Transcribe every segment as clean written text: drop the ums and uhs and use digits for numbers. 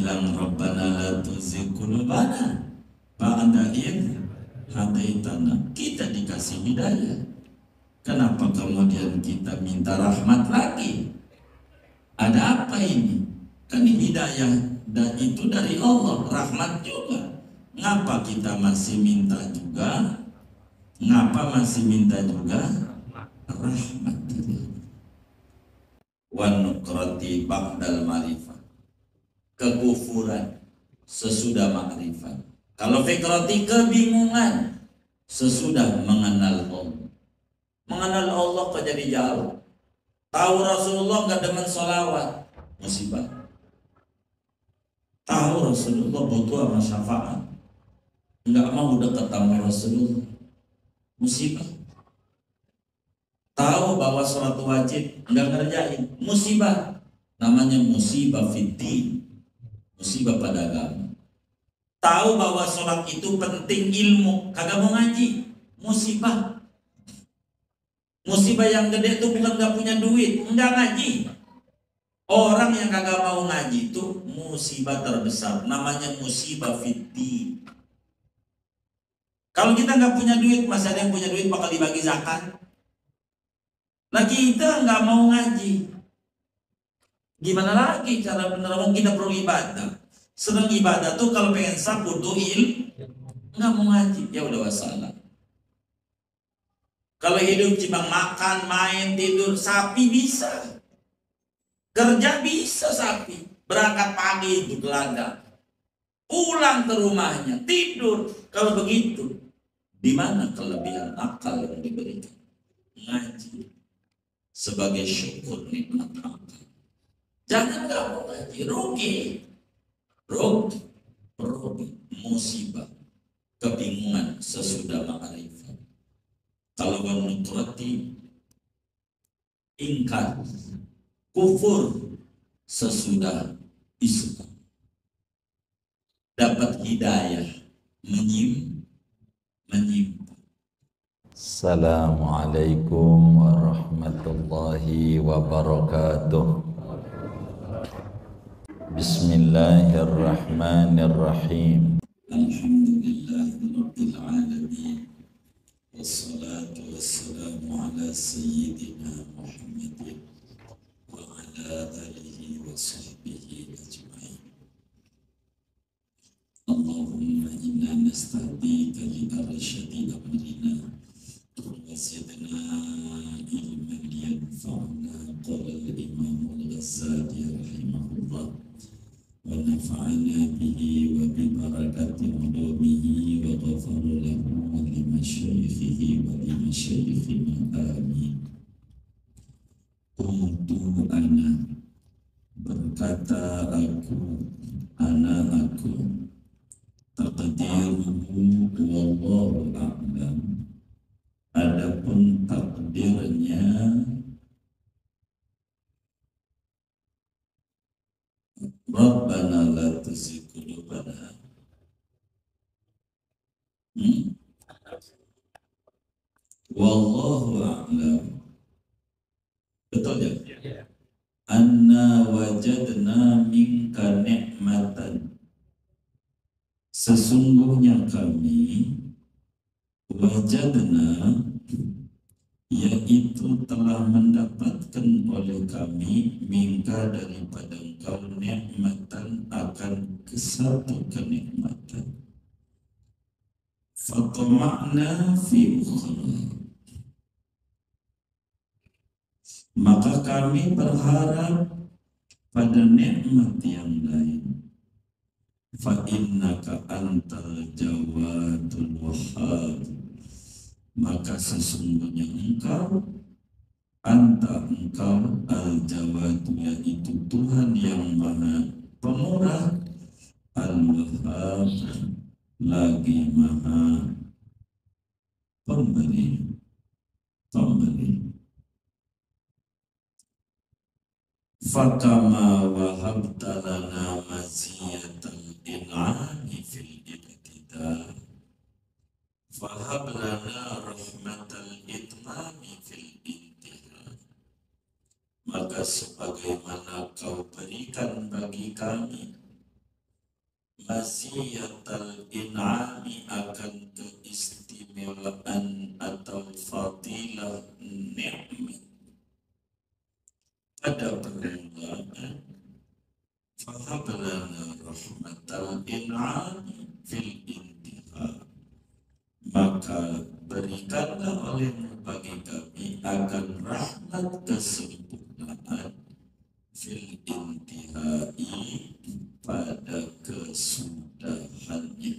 bilang Rabbana la tuzigh qulubana ba'da idh hadaitana. Kita dikasih hidayah, kenapa kemudian kita minta rahmat lagi? Ada apa ini? Kan hidayah dan itu dari Allah, rahmat juga. Ngapa kita masih minta juga? Ngapa masih minta juga rahmat? Wa nukrati ba'dal ma'rifah, kekufuran sesudah makrifat. Kalau fikrati, kebingungan sesudah mengenal Allah. Mengenal Allah kok jadi jauh. Tahu Rasulullah nggak demen sholawat, musibah. Tahu Rasulullah butuh sama syafaat, nggak mau dekat sama Rasulullah, musibah. Tahu bahwa sholat wajib nggak ngerjain, musibah. Namanya musibah fiddin, musibah pada agama. Tahu bahwa sholat itu penting ilmu, kagak mau ngaji, musibah. Musibah yang gede itu bukan nggak punya duit, nggak ngaji. Orang yang kagak mau ngaji itu musibah terbesar, namanya musibah fiddin. Kalau kita nggak punya duit, masih ada yang punya duit bakal dibagi zakat. Nah kita nggak mau ngaji, gimana lagi cara bener? Kita perlu ibadah. Sedang ibadah tuh kalau pengen sah butuh nggak mau ngaji, ya udah wassalam. Kalau hidup cuma makan, main, tidur, sapi bisa. Kerja bisa sapi. Berangkat pagi itu ke ladang, pulang ke rumahnya, tidur. Kalau begitu, di mana kelebihan akal yang diberikan? Ngaji sebagai syukur nikmat akal. Jangan kamu ngaji, rugi, musibah, kebingungan sesudah makrifat. Kalau menuruti ingkar, kufur sesudah Islam. Dapat hidayah menyimpang. Assalamualaikum warahmatullahi wabarakatuh. Bismillahirrahmanirrahim. Alhamdulillahirabbil alamin. Wassalatu wassalamu ala sayyidina Muhammadin wa ala alihi wa sahbihi ajma'in. Allahumma inna nasta'dika li arsyadi amrina wa zidna ilman yanfa'una. Qala al-imam al-Ghazali rahimahullah, wa nafa'ana bihi wa bi barakati ulumihi wa ghafara lahu wa li masyaikhihi wa li masyaikhina amin. Qultu ana, berkata aku, taqdiruhu wallahu a'lam, adapun takdirnya Rabbana la tuzigh qulubana. Wallahu a'lam. Betul ya? Anna wajadna minka ni'matan. Sesungguhnya kami wajadna, yaitu telah mendapatkan oleh kami minka daripada engkau nikmatan, akan satu kenikmatan. Fatama'na fi ukhra, maka kami berharap pada nikmat yang lain. Fa innaka antal jawadul wahhab, maka sesungguhnya engkau al-jawadu, yaitu Tuhan yang maha pemurah, al-wahhab, lagi maha pemberi. Fakama wahabta lana maziyatal in'ami fil ibtida, fahab lana rahmatal itmami fil intiha. Maka sebagaimana kau berikan bagi kami Maziyatal in'ami akan keistimewaan atau fadilah nikmat pada permulaan. Fahablana rahmatal in'ami fil intiha, maka berikanlah olehmu bagi kami akan rahmat kesempurnaan fil intihai pada kesudahannya.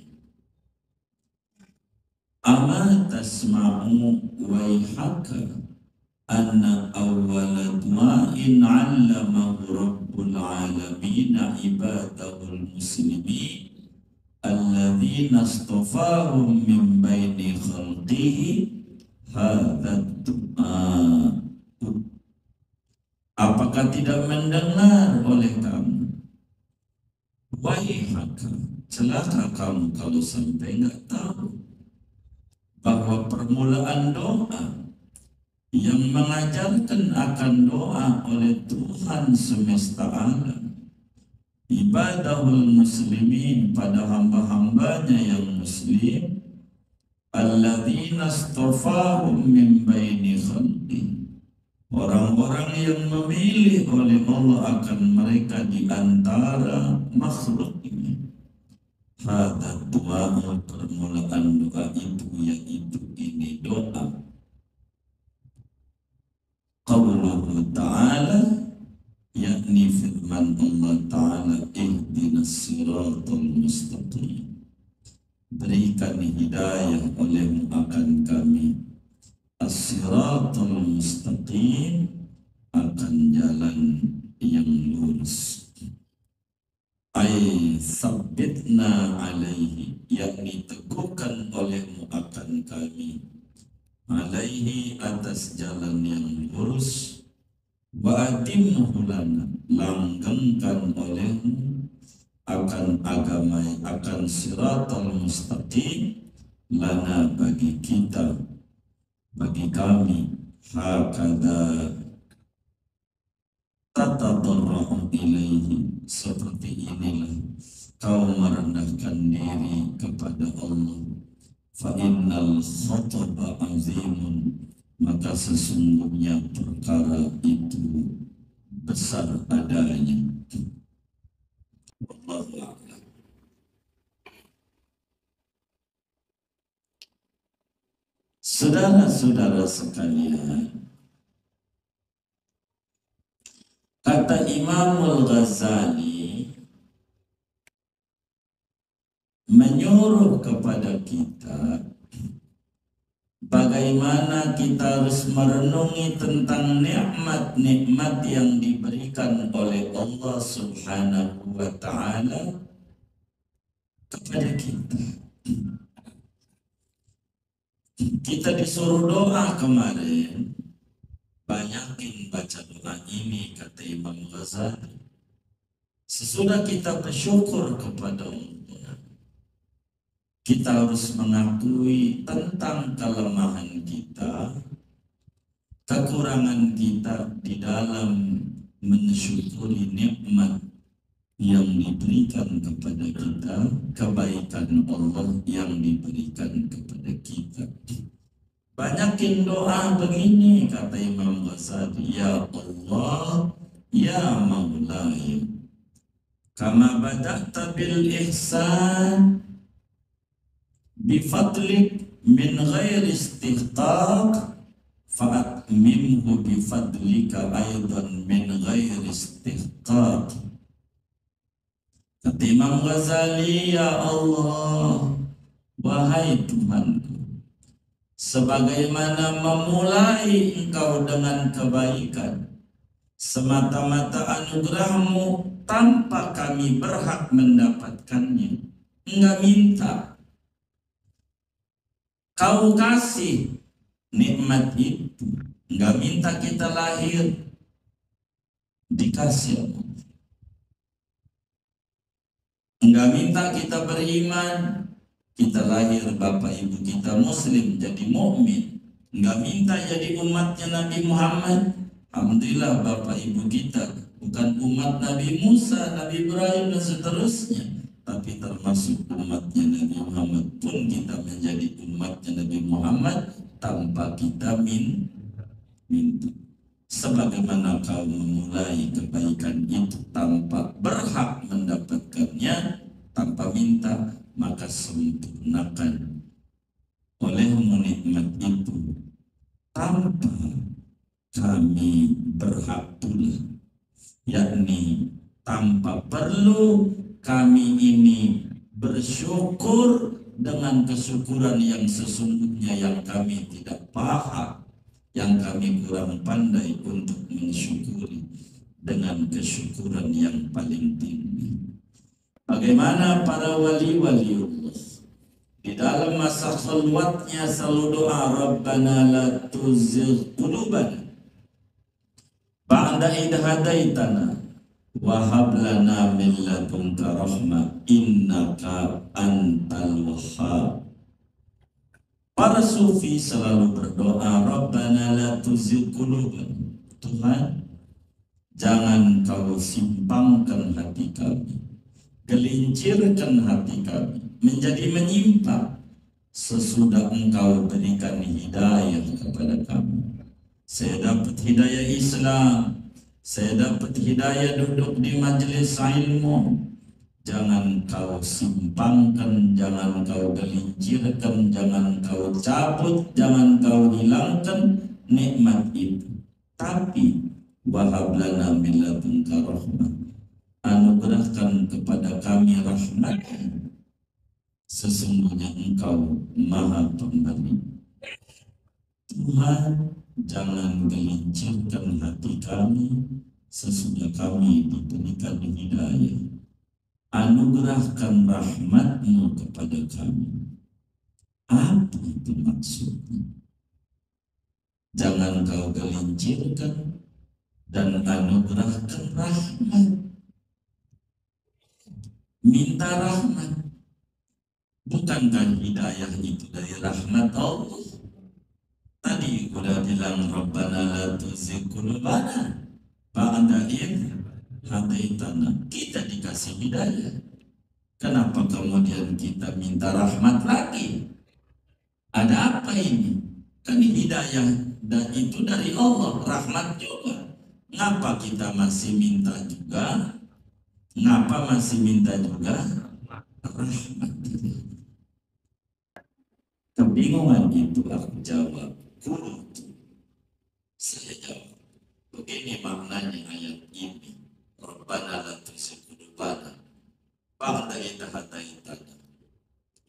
Ama tasma'u waihaka anna awwala du'ain 'allamahu rabbul alamin ibadahul muslimin alladzina astafahum min baini khalqihi hadza du'a. Apakah tidak mendengar oleh kamu? Waihaka, celaka kamu kalau sampai nggak tahu bahwa permulaan doa yang mengajarkan akan doa oleh Tuhan semesta alam, ibadahul muslimin, pada hamba-hambanya yang muslim, alladzina astafahum min baini khalqi, orang-orang yang memilih oleh Allah akan mereka di antara makhluknya. Hadza doa, permulaan doa itu yaitu ini doa. Qauluhu ta'ala, yakni firman Allah Ta'ala, ihdinas siratal mustaqim, berikan hidayah olehmu akan kami as-siratal mustaqim, akan jalan yang lurus. Ay sabbitna alaihi, yakni teguhkan olehmu akan kami alaihi, atas jalan yang lurus. Wa adimhu lana, langgengkan olehmu akan agama, akan siratal mustaqim, lana bagi kita, bagi kami. Hakada tatadarra'u ilaihi, seperti inilah kau merendahkan diri kepada Allah. Fa innal khataba azimun, maka sesungguhnya perkara itu besar adanya. Wallahu a'lam. Saudara-saudara sekalian, kata Imam Al-Ghazali menyuruh kepada kita bagaimana kita harus merenungi tentang nikmat-nikmat yang diberikan oleh Allah Subhanahu wa ta'ala kepada kita. Kita disuruh doa kemarin, banyakin baca doa ini, kata Imam Ghazali. Sesudah kita bersyukur kepada Allah, kita harus mengakui tentang kelemahan kita, kekurangan kita di dalam mensyukuri nikmat yang diberikan kepada kita, kebaikan Allah yang diberikan kepada kita. Banyakin doa begini, kata Imam Ghazali, ya Allah, ya Maulaya, kama bada'ta bil ihsan bifadlik min ghairi istihqaq fa'atmimhu bifadlika aydan min ghairi istihqaq. Kata Imam Ghazali, ya Allah, wahai Tuhanku, sebagaimana memulai Engkau dengan kebaikan semata-mata anugerahmu tanpa kami berhak mendapatkannya, enggak minta, Kau kasih nikmat itu, enggak minta kita lahir, dikasih Allah. Enggak minta kita beriman, kita lahir bapak ibu kita muslim jadi mukmin. Enggak minta jadi umatnya Nabi Muhammad, alhamdulillah bapak ibu kita bukan umat Nabi Musa, Nabi Ibrahim dan seterusnya, tapi Nabi Muhammad tanpa kita minta. Sebagaimana kau memulai kebaikan itu tanpa berhak mendapatkannya, tanpa minta, maka sempurnakan olehmu nikmat itu tanpa kami berhak pula, yakni tanpa perlu kami ini bersyukur dengan kesyukuran yang sesungguhnya yang kami tidak paham, yang kami kurang pandai untuk mensyukuri dengan kesyukuran yang paling tinggi. Bagaimana para wali-wali Allah di dalam masa khalwatnya selalu doa, Rabbana la tuzigh qulubana ba'da idh hadaitana wa hab lana min ladunka rahmah innaka antal wahhab. Para sufi selalu berdoa, Rabbana la tuzigh qulubana, Tuhan jangan kau simpangkan hati kami, gelincirkan hati kami menjadi menyimpang sesudah engkau berikan hidayah kepada kami. Saya dapat hidayah Islam, saya dapat hidayah duduk di majelis ilmu. Jangan kau simpangkan, jangan kau gelincirkan, jangan kau cabut, jangan kau hilangkan nikmat itu. Tapi wahab lana min ladunka rahmah, anugerahkan kepada kami rahmat, sesungguhnya engkau maha pemberi. Tuhan, jangan gelincirkan hati kami sesudah kami diberikan hidayah. Anugerahkan rahmat-Mu kepada kami. Apa itu maksudnya? Jangan kau gelincirkan dan anugerahkan rahmat. Minta rahmat. Bukankah hidayah itu dari rahmat Allah? Tadi udah bilang Rabbana la tuzigh qulubana ba'da idh hadaitana. Kita dikasih hidayah. Kenapa kemudian kita minta rahmat lagi? Ada apa ini? Kan hidayah dan itu dari Allah, rahmat juga. Ngapa kita masih minta juga? Ngapa masih minta juga? Rahmat. Kebingungan itu aku jawab. Saya jawab. Begini maknanya ayat ini. Rabbana la tuzigh qulubana ba'da idh hadaitana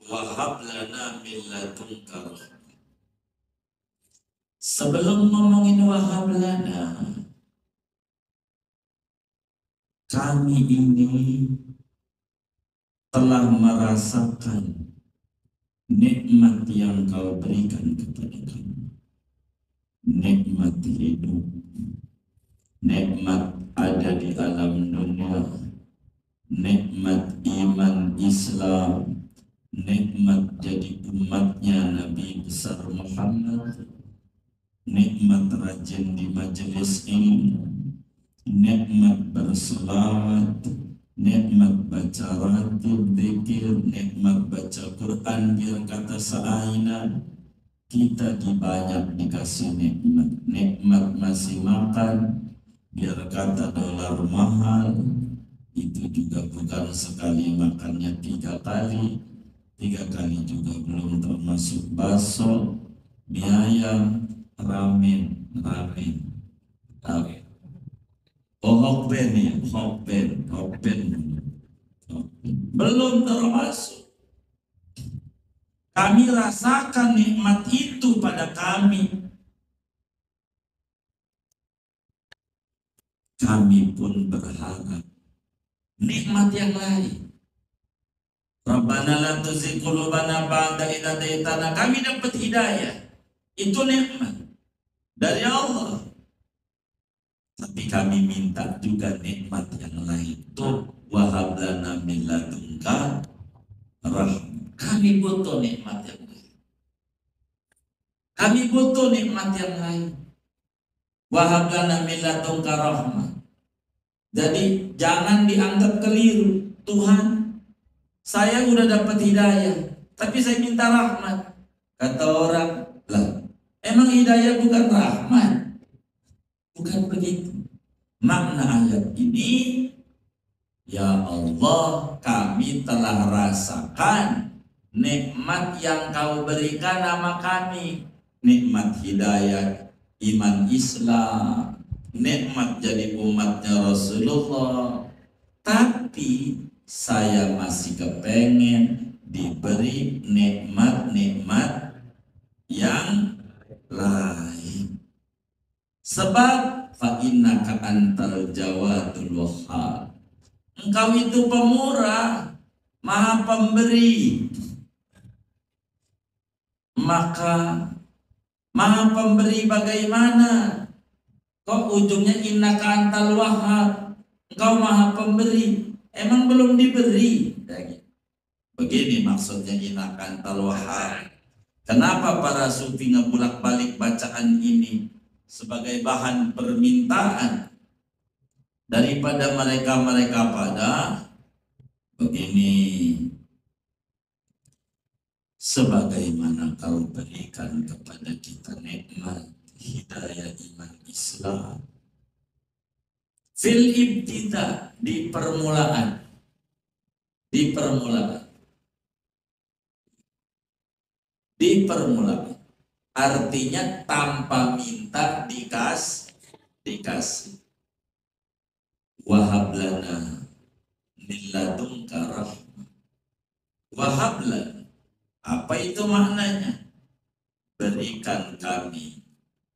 wa hab lana min ladunka rahmah. Sebelum ngomongin wa hab lana, kami ini telah merasakan nikmat yang kau berikan kepada kami. Nikmat hidup, nikmat ada di alam dunia, nikmat iman Islam, nikmat jadi umatnya Nabi besar Muhammad, nikmat rajin di majelis ilmu, nikmat berselawat, nikmat baca ratib dzikir, nikmat baca Quran biar kata seaina. Kita banyak dikasih nikmat. Nikmat masih makan biar kata dolar mahal. Itu juga bukan sekali makannya 3 kali. 3 kali juga belum termasuk bakso, mie ayam, ramen. Hokben ya, hokben. Belum termasuk. Kami rasakan nikmat itu pada kami. Kami pun berharap nikmat yang lain. Rabbana la tuzigh qulubana ba'da idh hadaitana. Kami dapat hidayah. Itu nikmat dari Allah. Tapi kami minta juga nikmat yang lain. Tuh wahab lana min ladunka rahmah. Kami butuh nikmat yang lain. Kami butuh nikmat yang lain. Wahab lana min ladunka rahmah. Jadi jangan dianggap keliru. Tuhan, saya udah dapat hidayah, tapi saya minta rahmat. Kata orang, lah, emang hidayah bukan rahmat? Bukan begitu. Makna ayat ini, ya Allah, kami telah rasakan nikmat yang kau berikan sama kami. Nikmat hidayah, iman Islam, nikmat jadi umatnya Rasulullah. Tapi saya masih kepengen diberi nikmat-nikmat yang lain. Sebab fa innaka antal jawadul wahhab. Engkau itu pemurah, maha pemberi. Maka maha pemberi bagaimana? Kok ujungnya innaka antal wahhab? Engkau maha pemberi. Emang belum diberi? Begini maksudnya innaka antal wahhab. Kenapa para sufi ngebulak-balik bacaan ini sebagai bahan permintaan daripada mereka-mereka pada begini, sebagaimana kau berikan kepada kita nikmat hidayah iman Islam fil ibtida, di permulaan artinya tanpa minta dikasih. Wahablana min ladunka rahmah. Wahablana, apa itu maknanya? Berikan kami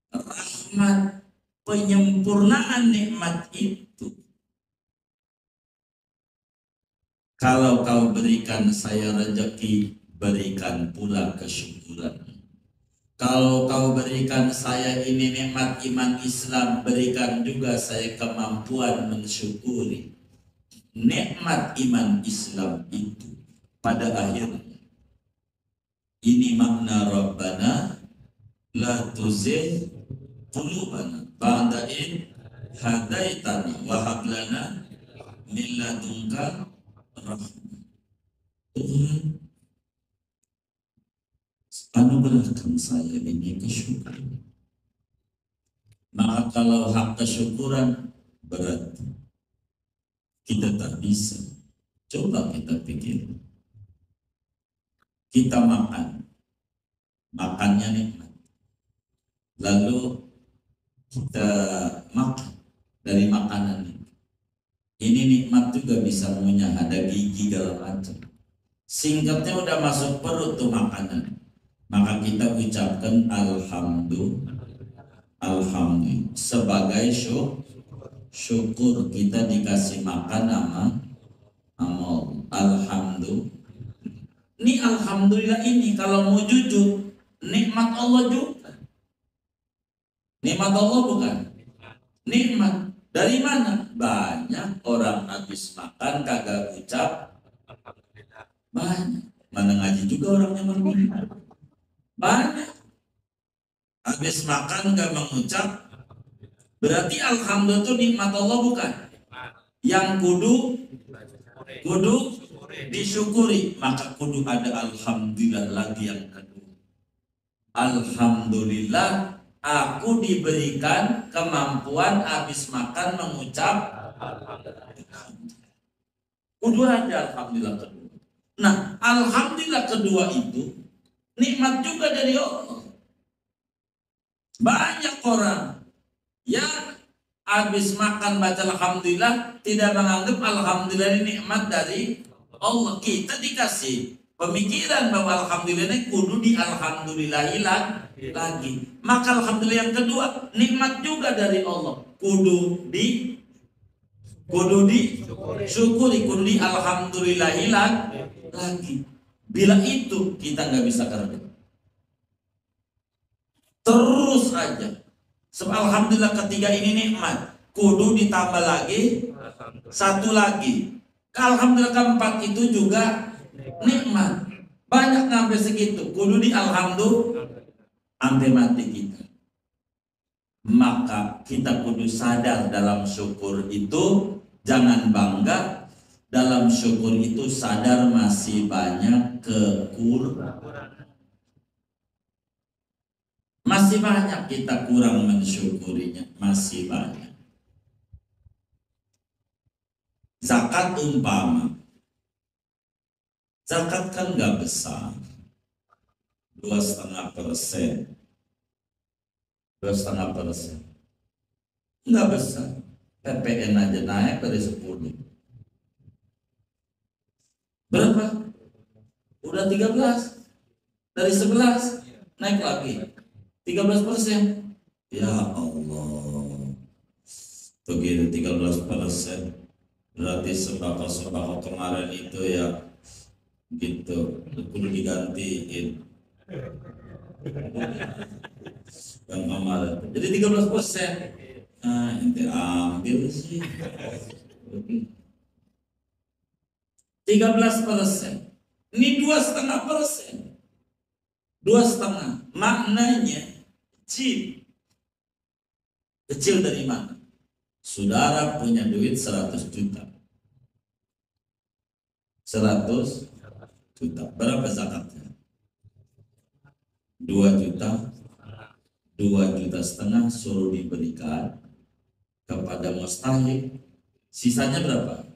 rahmat, penyempurnaan nikmat itu. Kalau kau berikan saya rezeki, berikan pula kesyukuran. Kalau kau berikan saya ini nikmat iman Islam, berikan juga saya kemampuan mensyukuri nikmat iman Islam itu pada akhirnya. Ini makna Rabbana la tuzigh qulubana ba'da id hadaitana wa hab lana min ladunka rahmah. Tuhan, anugerahkan saya ini kesyukuran. Maka kalau hak kesyukuran berat, kita tak bisa. Coba kita pikir, kita makannya nikmat, lalu kita makan dari makanan ini nikmat juga bisa mengunyah, ada gigi segala macam. Singkatnya udah masuk perut tuh makanan, maka kita ucapkan alhamdulillah sebagai syukur kita dikasih makan sama alhamdulillah. Ini alhamdulillah ini kalau mau jujur nikmat Allah juga. Nikmat Allah bukan? Nikmat dari mana? Banyak orang habis makan kagak ucap banyak. Mana ngaji juga orangnya berminat. Banyak habis makan gak mengucap, berarti alhamdulillah itu nikmat Allah bukan? Yang kudu disyukuri, maka kudu ada alhamdulillah lagi yang kedua. Alhamdulillah aku diberikan kemampuan habis makan mengucap kudu ada alhamdulillah kedua. Nah, alhamdulillah kedua itu nikmat juga dari Allah. Banyak orang yang habis makan baca alhamdulillah tidak menganggap alhamdulillah ini nikmat dari Allah. Kita dikasih pemikiran bahwa alhamdulillah ini kudu di alhamdulillahi lagi. Maka alhamdulillah yang kedua nikmat juga dari Allah. Kudu disyukuri, kudu di alhamdulillahi lagi. Bila itu kita nggak bisa kerja, terus aja. Sebab alhamdulillah ketiga ini nikmat, kudu ditambah lagi satu lagi. Alhamdulillah keempat itu juga nikmat. Banyak sampai segitu, kudu di alhamdulillah sampai mati kita. Maka kita kudu sadar dalam syukur itu, jangan bangga. Dalam syukur itu sadar masih banyak kekurangan. Masih banyak kita kurang mensyukurinya, masih banyak. Zakat umpama, zakat kan nggak besar, 2,5%, 2,5%, nggak besar. PPN aja naik dari 10. Berapa? Udah 13, dari 11 naik lagi 13%. Ya Allah, begitu 13%. Berarti sembako kemarin itu ya gitu, perlu digantiin yang kemarin. Jadi 13%. Nah, ente ambil sih. 13%. Ini 2,5%. 2,5. Maknanya kecil. Kecil dari mana? Saudara punya duit 100 juta. 100 juta. Berapa zakatnya? 2 juta. 2,5 juta suruh diberikan kepada mustahik. Sisanya berapa?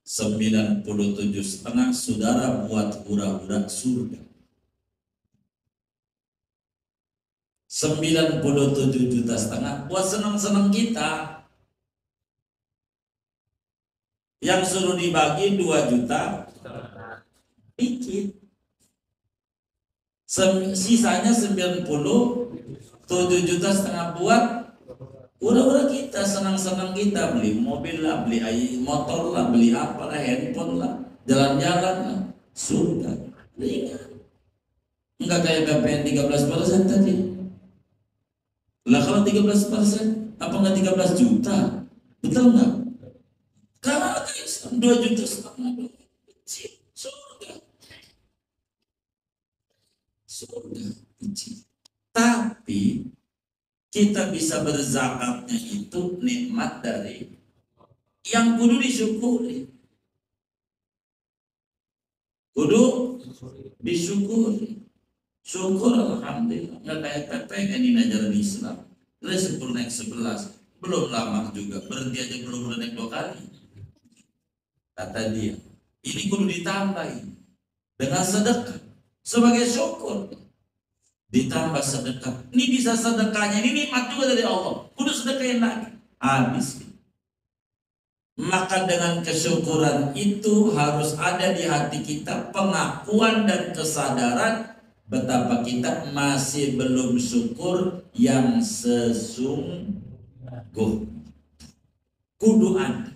97,5 saudara buat hura-hura surga. 97,5 juta buat senang-senang kita. Yang suruh dibagi 2 juta dikit. Sisanya 97,5 juta buat hura-hura kita, senang-senang kita, beli mobil lah, beli motor lah, beli apa lah, handphone lah, jalan-jalan lah, surga. Ingat, enggak kayak PPN 13% tadi. Lah kalau 13%, apa enggak 13 juta? Betul enggak? Kalau 2,5 juta, surga. Surga, kecil. Tapi kita bisa berzakatnya itu nikmat dari yang kudu disyukuri. Kudu disyukuri. Syukur alhamdulillah. Nggak kayak PPN ini ajaran Islam. Dari 10 naik 11. Belum lama juga. Berhenti aja belum naik 2 kali. Kata dia, ini kudu ditambahin dengan sedekah sebagai syukur. Ditambah sedekah. Ini bisa sedekahnya, ini nikmat juga dari Allah. Kudu sedekahin lagi. Habis. Maka dengan kesyukuran itu harus ada di hati kita pengakuan dan kesadaran betapa kita masih belum syukur yang sesungguh. Kudu ada.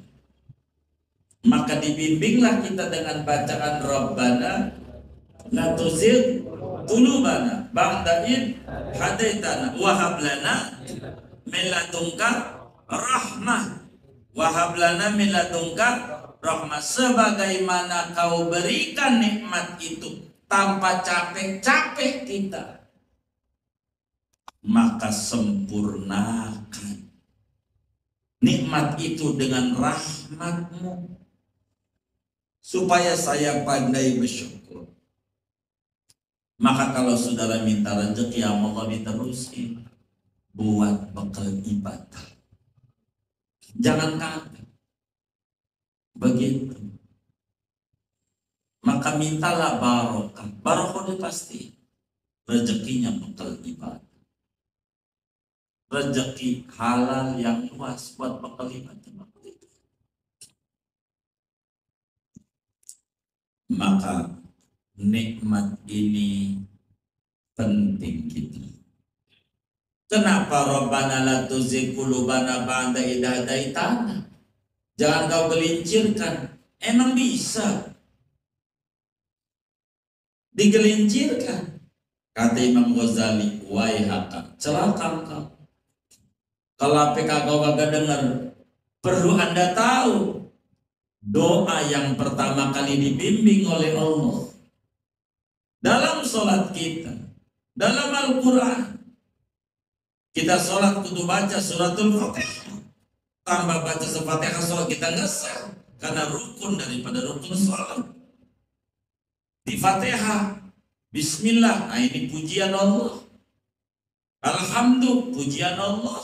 Maka dibimbinglah kita dengan bacaan Rabbana la tuzigh qulubana ba'da id hadaitana wa hab lana min ladunka rahmah wa hab lana min ladunka rahmah. Sebagaimana kau berikan nikmat itu tanpa capek-capek kita, maka sempurnakan nikmat itu dengan rahmatmu supaya saya pandai bersyukur. Maka kalau saudara minta rezeki yang Allah diterusin, buat bekal ibadah. Jangan kaget. Begitu. Maka mintalah barokah. Barokah itu pasti. Rezekinya bekal ibadah. Rezeki halal yang luas buat bekal ibadah. Maka nikmat ini penting kita. Kenapa Rabbana la tuzigh qulubana ba'da idh hadaitana? Jangan kau gelincirkan. Emang bisa digelincirkan. Kata Imam Ghazali, waihaka, celaka kau. Kalau PK kau kagak dengar, perlu Anda tahu doa yang pertama kali dibimbing oleh Allah dalam sholat kita, dalam Al-Quran. Kita sholat kudu baca suratul Fatihah. Tambah baca Al-Fatihah sholat kita nggak sah, karena rukun daripada rukun sholat. Di Fatihah Bismillah, nah ini pujian Allah. Alhamdulillah, pujian Allah.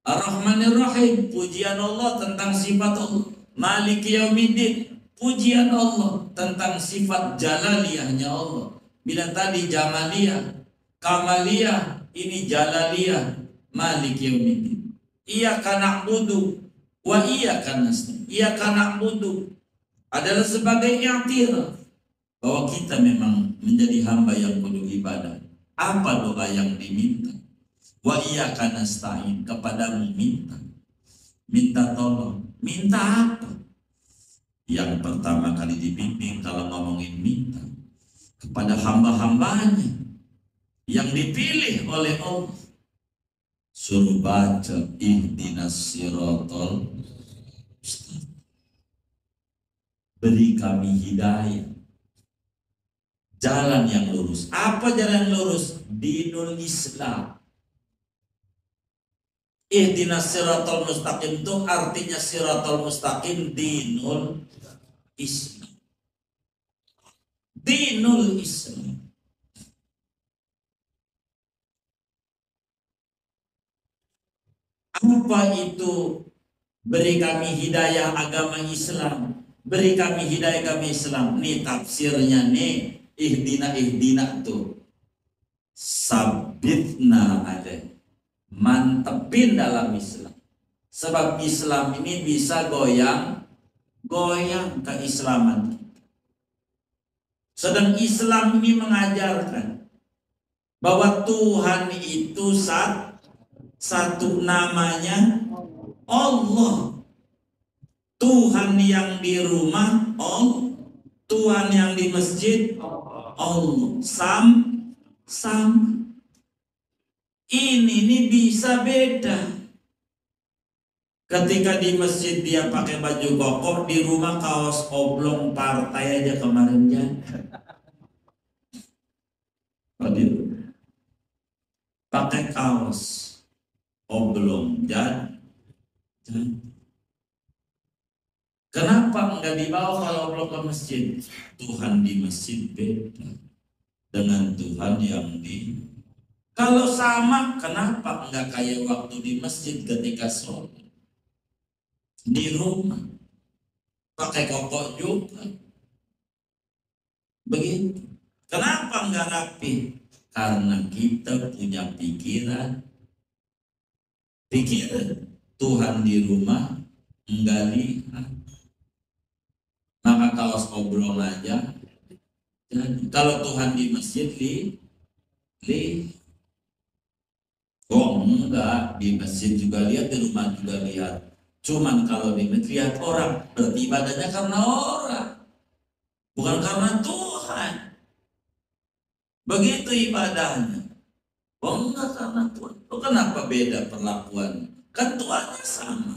Ar-Rahmanir-Rahim, pujian Allah tentang sifat Allah. Maliki Yaumiddin, pujian Allah tentang sifat jalaliyahnya Allah. Bila tadi jamaliyah, kamaliyah, ini jalaliyah, Maliki Yaumiddin. Iyyaka na'budu wa iyyaka nasta'in. Iyyaka na'budu adalah sebagai i'tiraf bahwa kita memang menjadi hamba yang penuh ibadah. Apa doa yang diminta? Wa iyyaka nasta'in, kepadamu minta. Minta tolong. Minta apa? Yang pertama kali dibimbing kalau ngomongin minta kepada hamba-hambanya yang dipilih oleh Allah. Suruh baca ihdinas siratal mustaqim. Beri kami hidayah, jalan yang lurus. Apa jalan yang lurus? Dinul Islam. Ihdinas siratal mustaqim itu artinya siratal mustaqim dinul Islam. Dinul Islam. Apa itu beri kami hidayah agama Islam? Beri kami hidayah agama Islam. Nih tafsirnya nih. Ihdina tuh. Sabitna ada. Mantepin dalam Islam. Sebab Islam ini bisa goyang keislaman. Sedang Islam ini mengajarkan bahwa Tuhan itu satu, namanya Allah. Tuhan yang di rumah Allah, Tuhan yang di masjid Allah. Sama. Ini bisa beda. Ketika di masjid dia pakai baju kokoh, di rumah kaos oblong partai aja kemarin ya. Pakai kaos oblong dan kenapa enggak dibawa kalau oblong ke masjid? Tuhan di masjid beda dengan Tuhan yang di. Kalau sama, kenapa enggak kayak waktu di masjid ketika sholat? Di rumah pakai koko juga begitu. Kenapa enggak rapi? Karena kita punya pikiran Tuhan di rumah enggak lihat, maka kaos oblong aja. Dan kalau Tuhan di masjid lihat. Oh enggak, di masjid juga lihat, di rumah juga lihat. Cuman kalau di masjid lihat orang, berarti ibadahnya karena orang, bukan karena Tuhan. Begitu ibadahnya. Oh enggak karena Tuhan. Oh, kenapa beda perlakuan? Kan Tuhannya sama.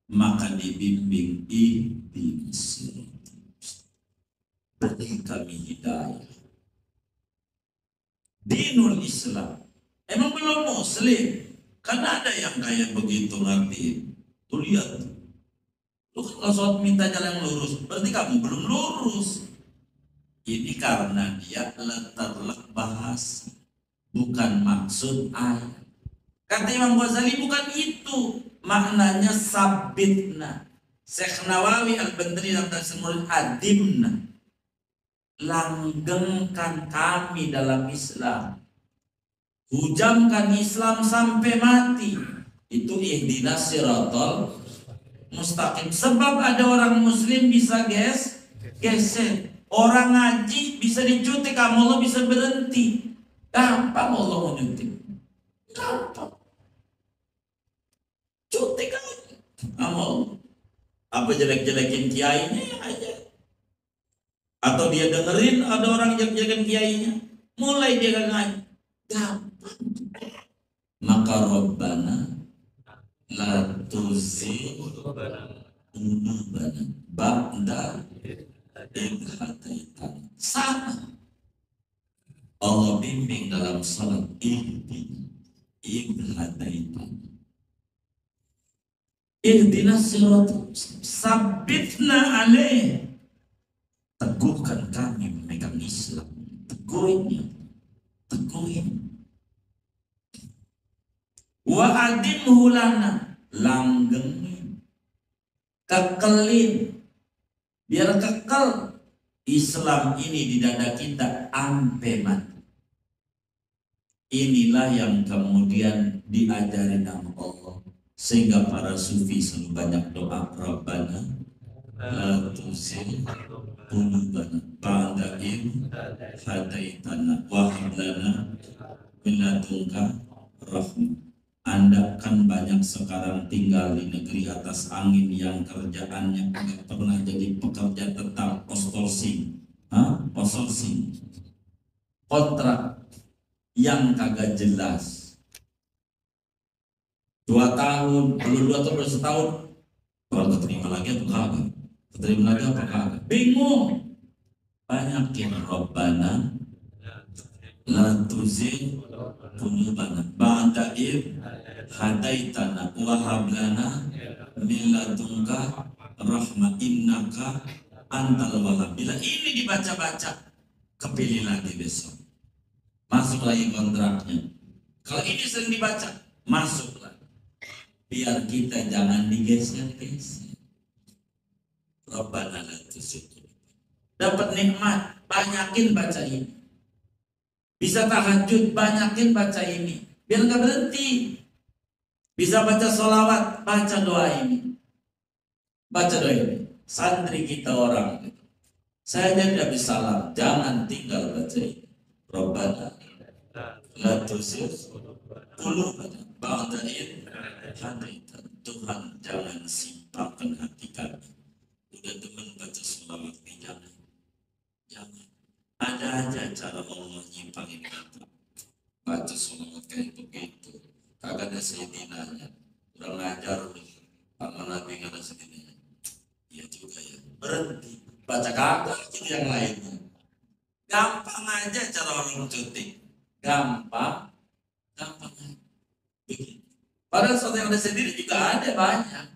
Maka dibimbing ihdinas siratal mustaqim. Beri kami hidayah. Dinul Islam. Emang belum muslim? Kan ada yang kayak begitu ngerti. Tuh lihat. Lu kalau sholat minta jalan yang lurus, berarti kamu belum lurus. Ini karena dia letak bahasa, bukan maksud ayat. Kata Imam Ghazali bukan itu maknanya sabitna. Syekh Nawawi Al-Bandari dalam tafsir adimna, langgengkan kami dalam Islam, hujamkan Islam sampai mati. Itu ihdinas siratal mustaqim. Sebab ada orang muslim bisa geser. Orang ngaji bisa dicutik, kamu Allah bisa berhenti. Gampang Allah mau nyutik. Gampang. Cutik aja. Kamu apa jelek-jelekin kiainya aja. Atau dia dengerin ada orang jelek-jelekin kiainya, mulai dia ngaji. Gampang. Maka Rabbana la tuzigh qulubana ba'da idh hadaitana. Sama. Allah bimbing dalam salat idh hadaitana. Ihdinas siratal sabitna alaih. Teguhkan kami memegang Islam. teguhnya, teguhin. Wa adimhu lana, langgengin, kekelin, biar kekal Islam ini di dada kita ampe mati. Inilah yang kemudian diajari nama Allah, sehingga para sufi selalu banyak doa, Rabbana la tuzigh qulubana ba'da idh hadaitana wa hab lana min ladunka rahmah. Anda kan banyak sekarang tinggal di negeri atas angin yang kerjaannya tidak pernah jadi pekerja tetap, outsourcing, outsourcing, kontrak yang kagak jelas. 2 tahun, belum 2 tahun, belum setahun, kalau keterima lagi atau kagak? Keterima lagi apa kagak? Bingung. Banyak yang Rabbana la tuzigh qulubana ba'da idh hadaitana wa hab lana min ladunka rahmah innaka antal wahhab. Bila ini dibaca-baca, kepilih lagi besok, masuk lagi kontraknya. Kalau ini sering dibaca, masuk lagi. Biar kita jangan digeser-geser. Rabbana la tuzigh. Dapat nikmat, banyakin baca ini. Bisa tahajud, banyakin baca ini. Biar nggak berhenti. Bisa baca sholawat, baca doa ini. Baca doa ini. Santri kita orang, saya tidak bisa salam, jangan tinggal baca ini. Rabbana la tuzigh qulubana ba'da idh hadaitana. Tuhan, jangan simpangkan hati kami. Udah teman baca sholawat ini, jangan. Ada aja cara Allah nyimpangin kita. Baca sholawat kayak begitu, kagak ada sedinanya. Kurang ajar lu, sama Nabi gak ada sedinanya. Iya juga ya, berhenti. Baca kagak itu yang lainnya. Gampang aja cara orang cuti. Gampang aja. Begitu. Padahal sesuatu yang ada sendiri juga ada banyak.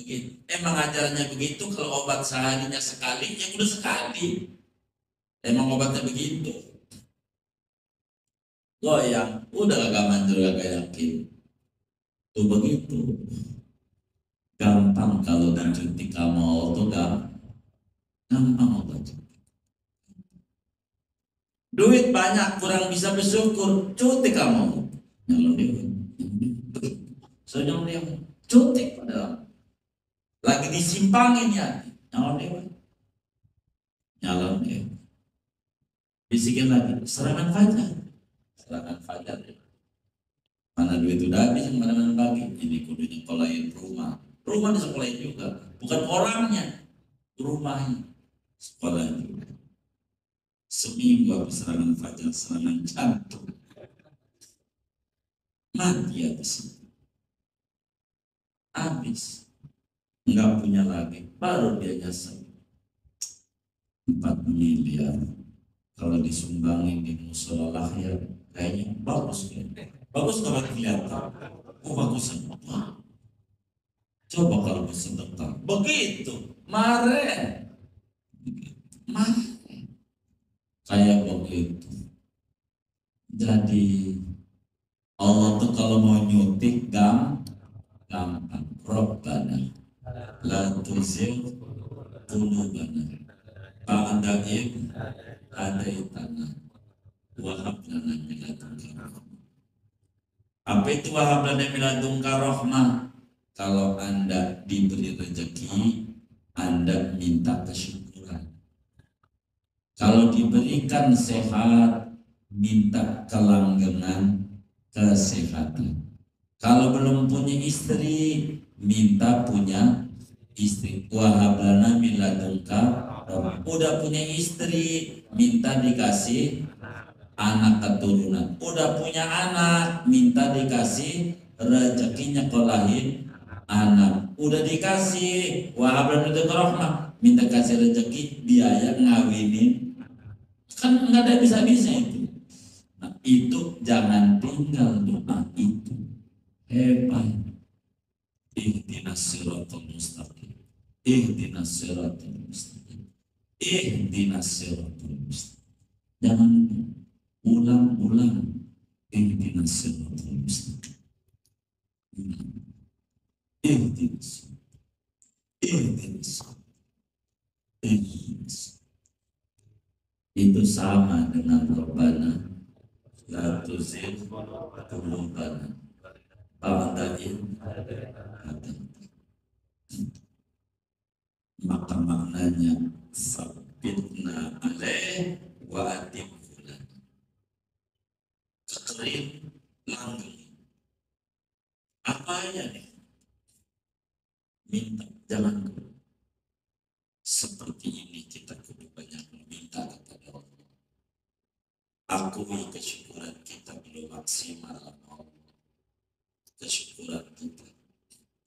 Begitu. Emang ajarannya begitu. Kalau obat seharinya sekali, ya udah sekali. Emang obatnya begitu. Goyang, udah gak manjur, gak yakin. Tuh begitu. Gampang kalau dicuti kamu tuh gampang obat. Duit banyak, kurang bisa bersyukur, cuti kamu. Nyalon dia. So nyalon dia. Cuti padahal. Lagi disimpangin ya. Nyalon dia. Nyalon dia. Bisikin lagi, serangan fajar. Mana duit udah habis, yang mana bagi. Ini kudu nyekolahin rumah disekolahin juga, bukan orangnya, rumahnya sekolahin juga. Seminggu habis serangan fajar, serangan jantung, mati habis, nggak punya lagi, baru dia nyasar 4 miliar. Kalau disumbangin di musola ya kayaknya bagus kan? Bagus kalau kelihatan. Oh bagus semua. Coba kalau bersedekah begitu, mare kayak begitu. Jadi Allah tuh kalau mau nyutik gampang. Rabbana la tuzigh qulubana ba'da idh hadaitana wa hab lana min ladunka rahmah. Apa itu wa hab lana min ladunka rahmah? Kalau Anda diberi rezeki, Anda minta kesyukuran. Kalau diberikan sehat, minta kelanggengan kesehatan. Kalau belum punya istri, minta punya istri. Wa hab lana min ladunka. Udah punya istri, minta dikasih anak keturunan. Udah punya anak, minta dikasih rezekinya kolahin anak. Udah dikasih wahablan itu rahmah, minta kasih rezeki biaya ngawinin. Kan nggak ada bisa-bisa itu. Nah itu jangan tinggal doa itu. Hebat. Ihdinas siratal mustaqim. Ihdinas siratal mustaqim. Ihdinas siratal mustaqim. Jangan ulang-ulang ihdinas siratal mustaqim. Ihdinas, ihdinas, ihdinas. Itu sama dengan Rabbana la tuzigh qulubana ba'da idh hadaytana. Maka maknanya sabitna alaih wa atim fulan, kekering langgeng. Apa ya nih? Minta, jangan seperti ini kita kudu banyak meminta kepada Allah. Akui kesyukuran kita belum maksimal sama Allah. Kesyukuran kita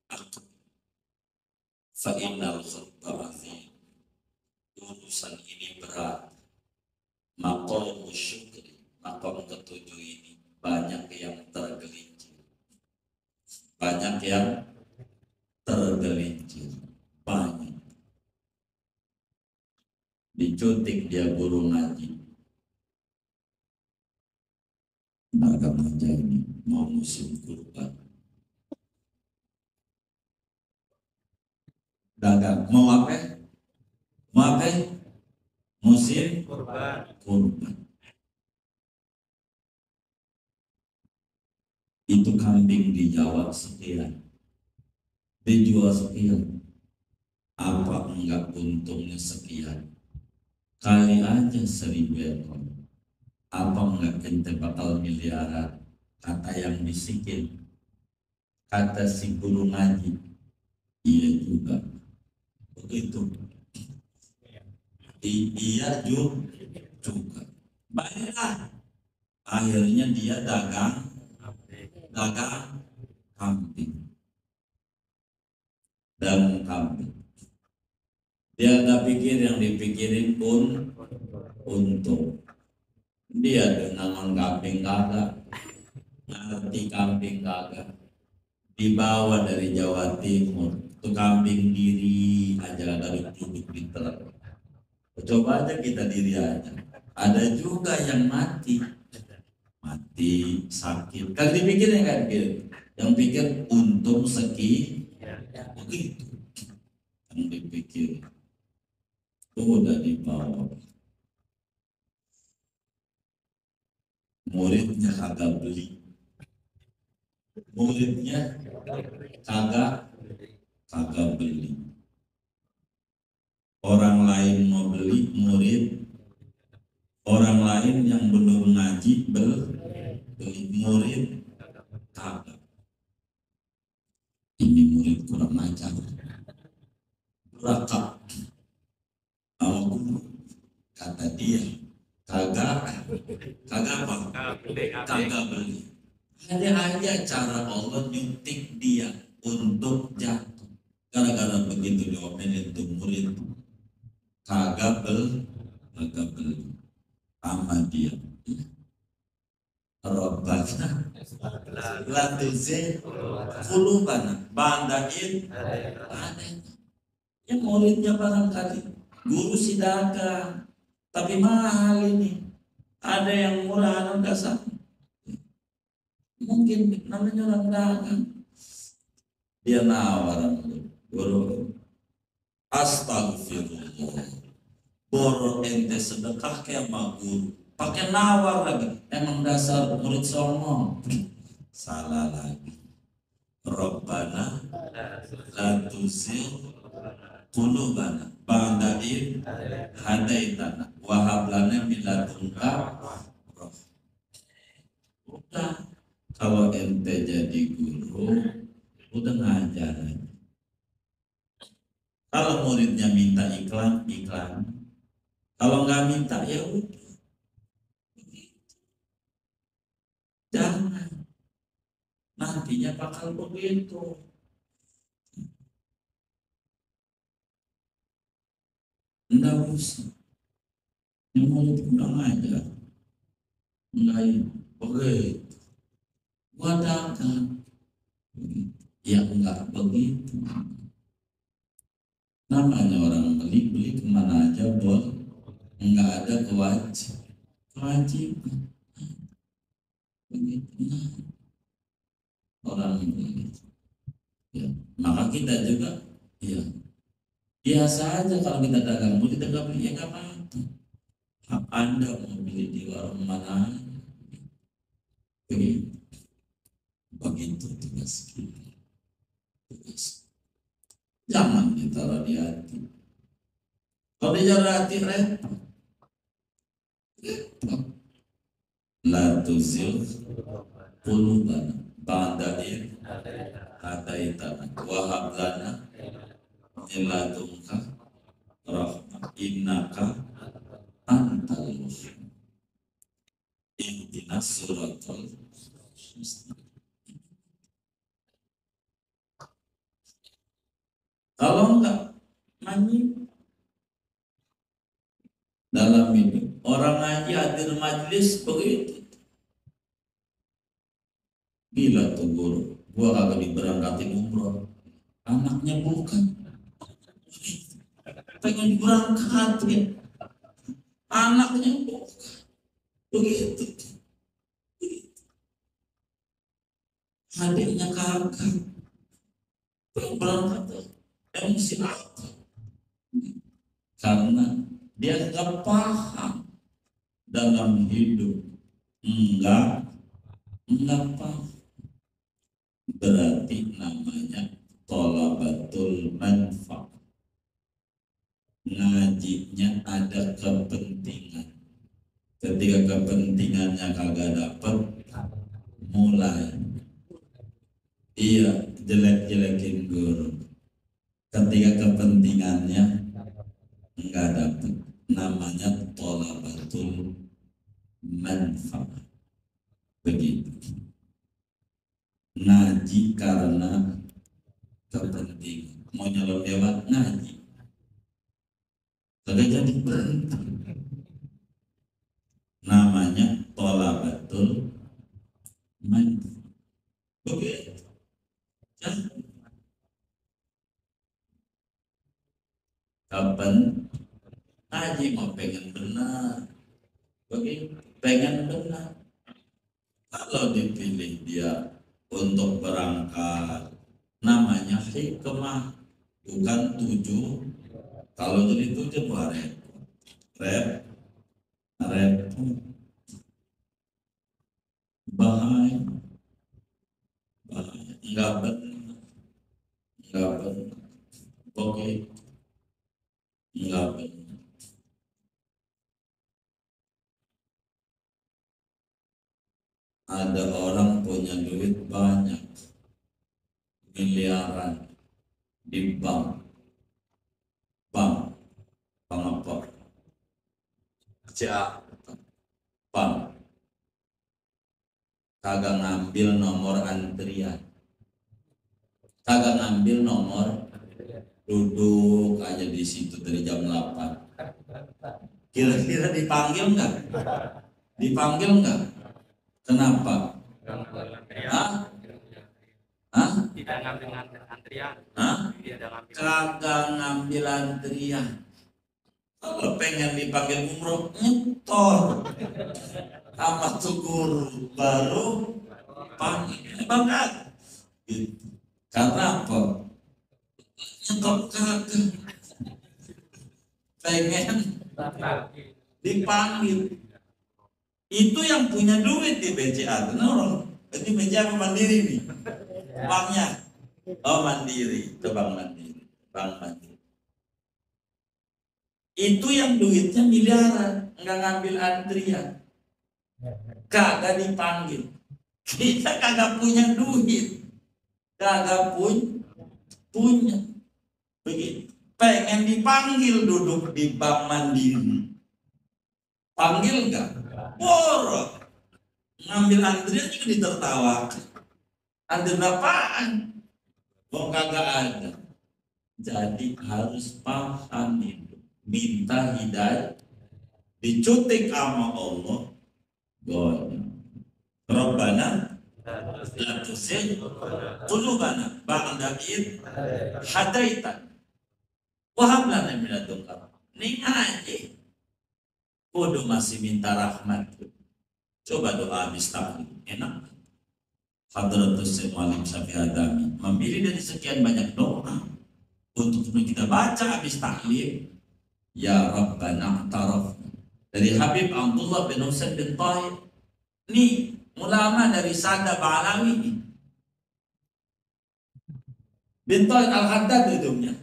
akui. Fa'innal khutbah azim, urusan ini berat. Maqam syukri, maqam ketujuh ini banyak yang tergelincir, banyak yang tergelincir, banyak. Dicutik dia guru ngaji, dagang aja ini mau musim kurban, dagang mau apa? Mau apa? Musim kurban. Itu kambing dijawab sekian, dijual sekian, apa enggak untungnya sekian? Kali aja 1000 ekor, apa enggak ente bakal miliaran? Kata yang bisikin, kata si guru ngaji, iya juga begitu. Iya juga. Baiklah, akhirnya dia dagang kambing dan kambing. Dia nggak pikir, yang dipikirin pun untung. Dia dengan kambing kagak ngerti, kambing kagak dibawa dari Jawa Timur, tuh kambing diri aja dari duduk di truk. Coba aja kita diri aja, ada juga yang mati sakit, kan dipikirin kan gitu. Yang pikir untung begitu, yang dipikir udah dibawa. Muridnya kagak beli, kagak beli. Orang lain mau beli, orang lain yang belum ngaji beli, murid kagak. Ini murid kurang ajar, berakal sama guru, kata dia kagak beli. Ada aja cara Allah nyuntik dia untuk jatuh. Gara-gara begitu diomelin tuh murid, kagak beli sama dia. Rabbana la tuzigh qulubana ba'da idh hadaytana. Ya muridnya barangkali guru si dagang, tapi mahal ini. Ada yang murah, ada enggak sama. Mungkin namanya orang dagang, dia nawar guru, astagfirullah, boro ente sedekah kayak sama guru, pakai nawar lagi. Emang dasar murid songong. Salah lagi. Rabbana la tuzigh qulubana ba'da idh hadaytana wa hab lana min ladunka. Udah, kalau ente jadi guru udah ngajar aja. Kalau muridnya minta iklan. Kalau nggak minta ya udah. Jangan, nantinya bakal begitu. Enggak usah. Yang murid kurang aja. Enggak begitu. Wadakan. Ya enggak begitu. Namanya orang beli kemana aja boleh. Enggak ada kewajiban. kewajiban. Begitu orang begitu. Ya, maka kita juga ya biasa aja kalau kita dagang, mau kita nggak beli ya nggak apa-apa. Hak Anda mau beli di warung mana, begitu. Begitu tugas kita. Tugas. Jangan ditaruh di hati. Kalau ditaruh di hati repot. La tuzil qulubana ba'da idh hadaitana wa hab lana min ladunka rahmah innaka antal muhsin ihdinas siratal mustaqim. Kalau enggak ngaji dalam ini orang ngaji hadir majelis begitu, gila tuh guru, gua kagak diberangkatin umroh, anaknya bukan, pengen diberangkatin, anaknya bukan, begitu, adiknya kagak, pengen berangkat, emosi apa? Karena dia nggak paham dalam hidup, enggak paham. Berarti namanya thalabatul manfa'. Ngajinya ada kepentingan. Ketika kepentingannya kagak dapet, mulai iya jelek-jelekin guru. Ketika kepentingannya enggak dapet, namanya thalabatul manfa'. Begitu. Ngaji karena kepentingan, mau nyalon dewan ngaji kagak jadi berhenti, namanya thalabatul manfa'. Begitu. Kapan ngaji mau pengen benar, begitu, pengen benar. Kalau dipilih dia untuk berangkat, namanya hikmah, bukan tujuh. Kalau jadi tujuh repot, bahaya, enggak benar, oke, enggak benar. Ada orang punya duit banyak, miliaran di bank apa? CA bank, kagak ngambil nomor antrian, kagak ngambil nomor, duduk aja di situ dari jam 8. Kira-kira dipanggil nggak? Dipanggil nggak? Kenapa? Tidak ngambil antrian. Kagak ngambil antrian. Kalau pengen dipanggil umroh, nyetor sama tuh guru baru panggil bangkat. Gitu. Karena apa? Nyetor kagak. Pengen dipanggil. Itu yang punya duit di BCA, orang. Ini BCA apa Mandiri nih? Banknya, oh Mandiri, itu Bank Mandiri, Bank Mandiri. Itu yang duitnya miliaran, nggak ngambil antrian, kagak dipanggil. Kita kagak punya duit, kagak punya, begitu. Pengen dipanggil duduk di Bank Mandiri, panggil nggak? Borok, ngambil antrian juga ditertawakan. Antrian apaan? Kok kagak ada. Jadi harus paham itu. Minta hidayah, dicutik sama Allah. Rabbana la tuzigh qulubana ba'da idh hadaitana wa hab lana min ladunka rahmah. Ini ngaji. Bodoh masih minta rahmat. Coba doa habis taklim, enak. Hadratus Syekh Muhammad Syafi'i Adami memilih dari sekian banyak doa untuk kita baca habis taklim. Ya Rabbana taraf dari Habib Abdullah bin Husain bin Tahir. Ini ulama dari Sada Ba'alawi ini. Bin Tahir Al-Haddad hidupnya.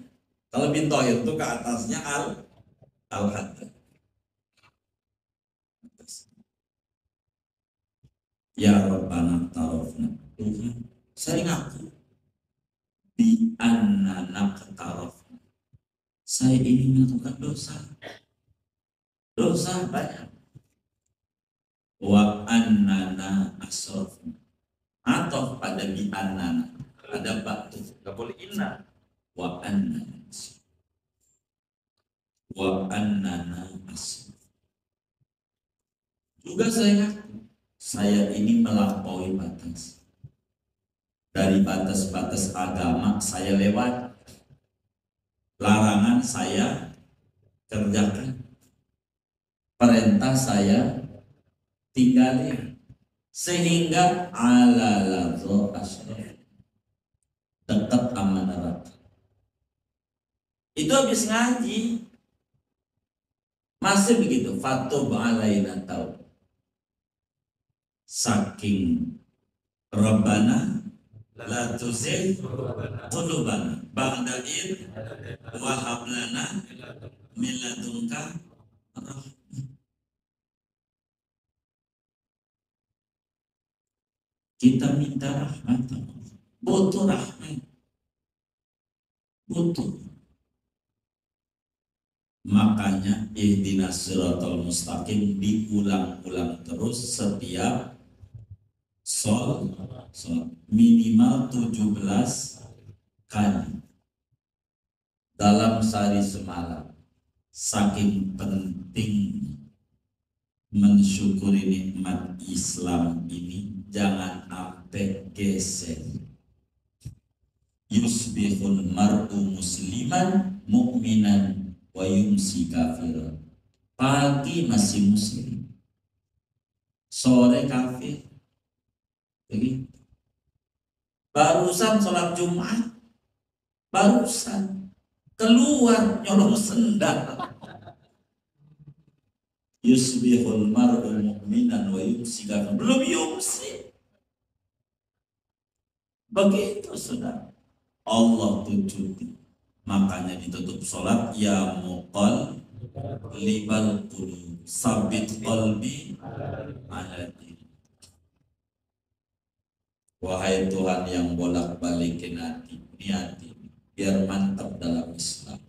Kalau bin Tahir itu ke atasnya Al-Haddad. Ya Rabbana tarafna. Tuhan, saya ngaku bi annana tarafna. Saya ini melakukan dosa. Dosa banyak. Wa annana asrafna. Atau pada bi annana. Ada batu. Gak boleh inna. Wa annana asrafna. Wa annana asrafna. Juga saya ini melampaui batas. Dari batas-batas agama saya lewat. Larangan saya kerjakan. Perintah saya tinggalin. Sehingga ala ladho asyraf. Dekat sama neraka. Itu habis ngaji. Masih begitu. Fatub alaina taub. Saking Rabbana la tuzigh qulubana ba'da id wa hab lana min ladunka rahmah. Kita minta rahmat, butuh rahmat, butuh. Makanya ihdinas siratal mustaqim diulang-ulang terus setiap sholat minimal 17 kali dalam sehari semalam. Saking penting mensyukuri nikmat Islam ini, jangan sampai geser. Yusbihul mar'u musliman mu'minan wa yumsi kafiran. Pagi masih muslim, sore kafir. Begitu. Barusan sholat Jumat, barusan keluar nyolong sendal. Yusbihul mar'u mu'minan wa yumsi kafiran. Belum yumsi. Begitu sudah. Allah tujuh. Makanya ditutup sholat ya muqal libal qulub sabit qalbi ala din. Wahai Tuhan yang bolak-balikin hati, hati biar mantap dalam Islam.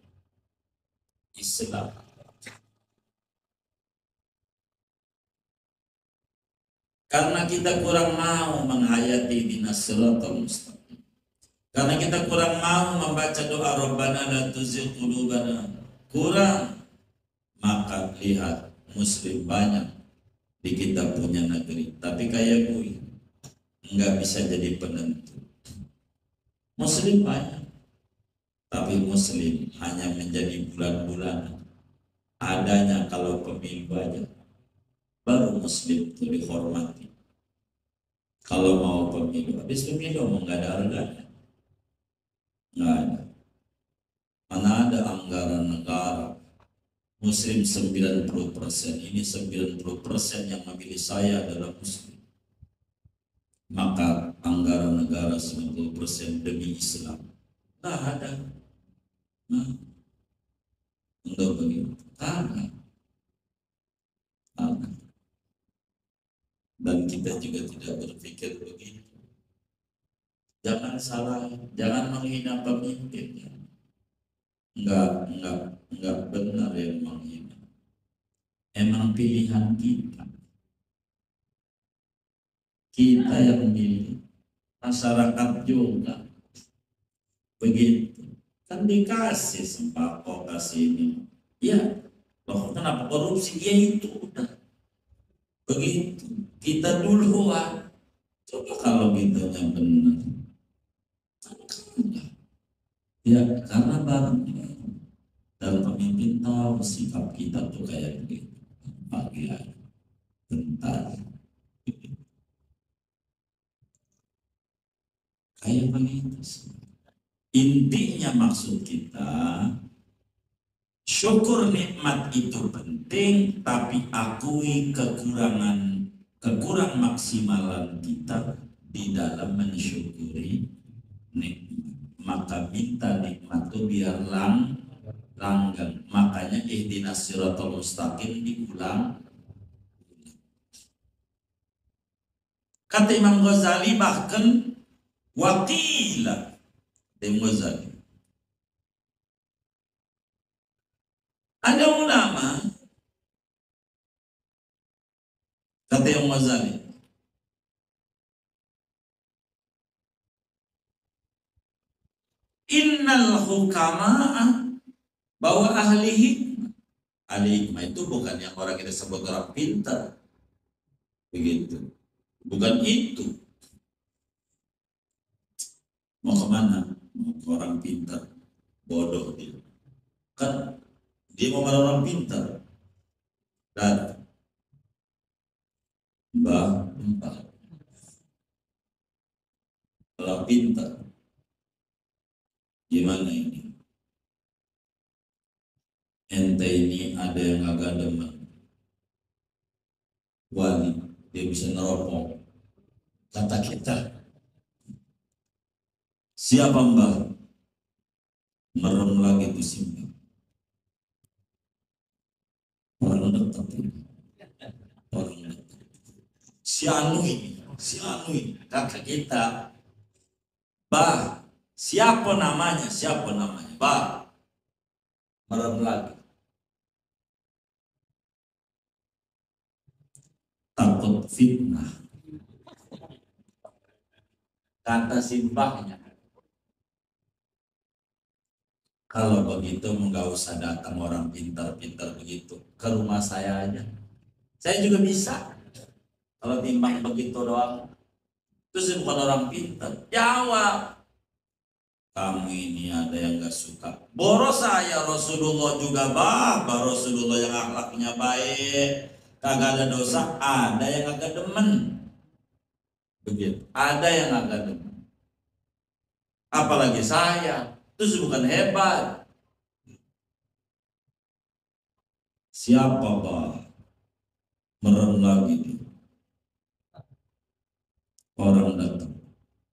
Karena kita kurang mau menghayati dinas siratal mustaqim. Karena kita kurang mau membaca doa Rabbana la tuzigh qulubana. Kurang. Maka lihat muslim banyak di kita punya negeri, tapi kayak gue nggak bisa jadi penentu. Muslim banyak, tapi muslim hanya menjadi bulan-bulan. Adanya kalau pemilu aja, baru muslim itu dihormati. Kalau mau pemilu, habis pemilu mau nggak ada harganya, nggak ada. Mana ada anggaran negara? Muslim 90%, ini 90% yang memilih saya adalah muslim. Maka anggaran negara 90% demi Islam. Nggak ada. Nah, untuk begitu. Karena dan kita juga tidak berpikir begitu. Jangan salah, jangan menghina pemimpinnya. Enggak benar yang menghina. Emang pilihan kita. Kita yang memilih, masyarakat juga begitu. Kan dikasih sembako, kasih ini. Ya, loh kenapa korupsi? Ya itu udah begitu. Kita duluan. Coba kalau kita yang benar. Ya, karena bareng dan pemimpin tahu sikap kita tuh kayak begitu. bagian bentar kayak begitu. Intinya maksud kita syukur nikmat itu penting, tapi akui kekurang maksimalan kita di dalam mensyukuri nikmat. Maka minta nikmat itu biar langgeng. Makanya ihdinas siratal mustaqim diulang. Kata Imam Ghazali bahkan wakila Imam Ghazali. Ada ulama kata Imam Ghazali, innal hukama'a, bahwa ahli hikmah itu bukan yang orang kita sebut orang pintar, begitu, bukan itu. Mau kemana? Mau ke orang pintar, bodoh dia. Kan dia mau ke orang pintar, dan mbah orang pintar, gimana ini? Ente ini ada yang agak demen wali, dia bisa neropong. Kata kita, siapa mbah? Merem lagi itu simpel. Orang dekat ini. Orang dekat. Si anu ini. Kata kita, bah, siapa namanya? Bah, merem lagi. Takut fitnah. Kata simbahnya, kalau begitu nggak usah datang orang pintar-pintar begitu, ke rumah saya aja. Saya juga bisa. Kalau timbang begitu doang. Terus bukan orang pintar, jawab. Kamu ini ada yang gak suka. Boros saya Rasulullah juga Rasulullah yang akhlaknya baik, kagak ada dosa. Ada yang agak demen. Begitu. Ada yang agak demen. Apalagi saya. Terus bukan hebat. Siapa bah? Merem lagi nih. Orang datang.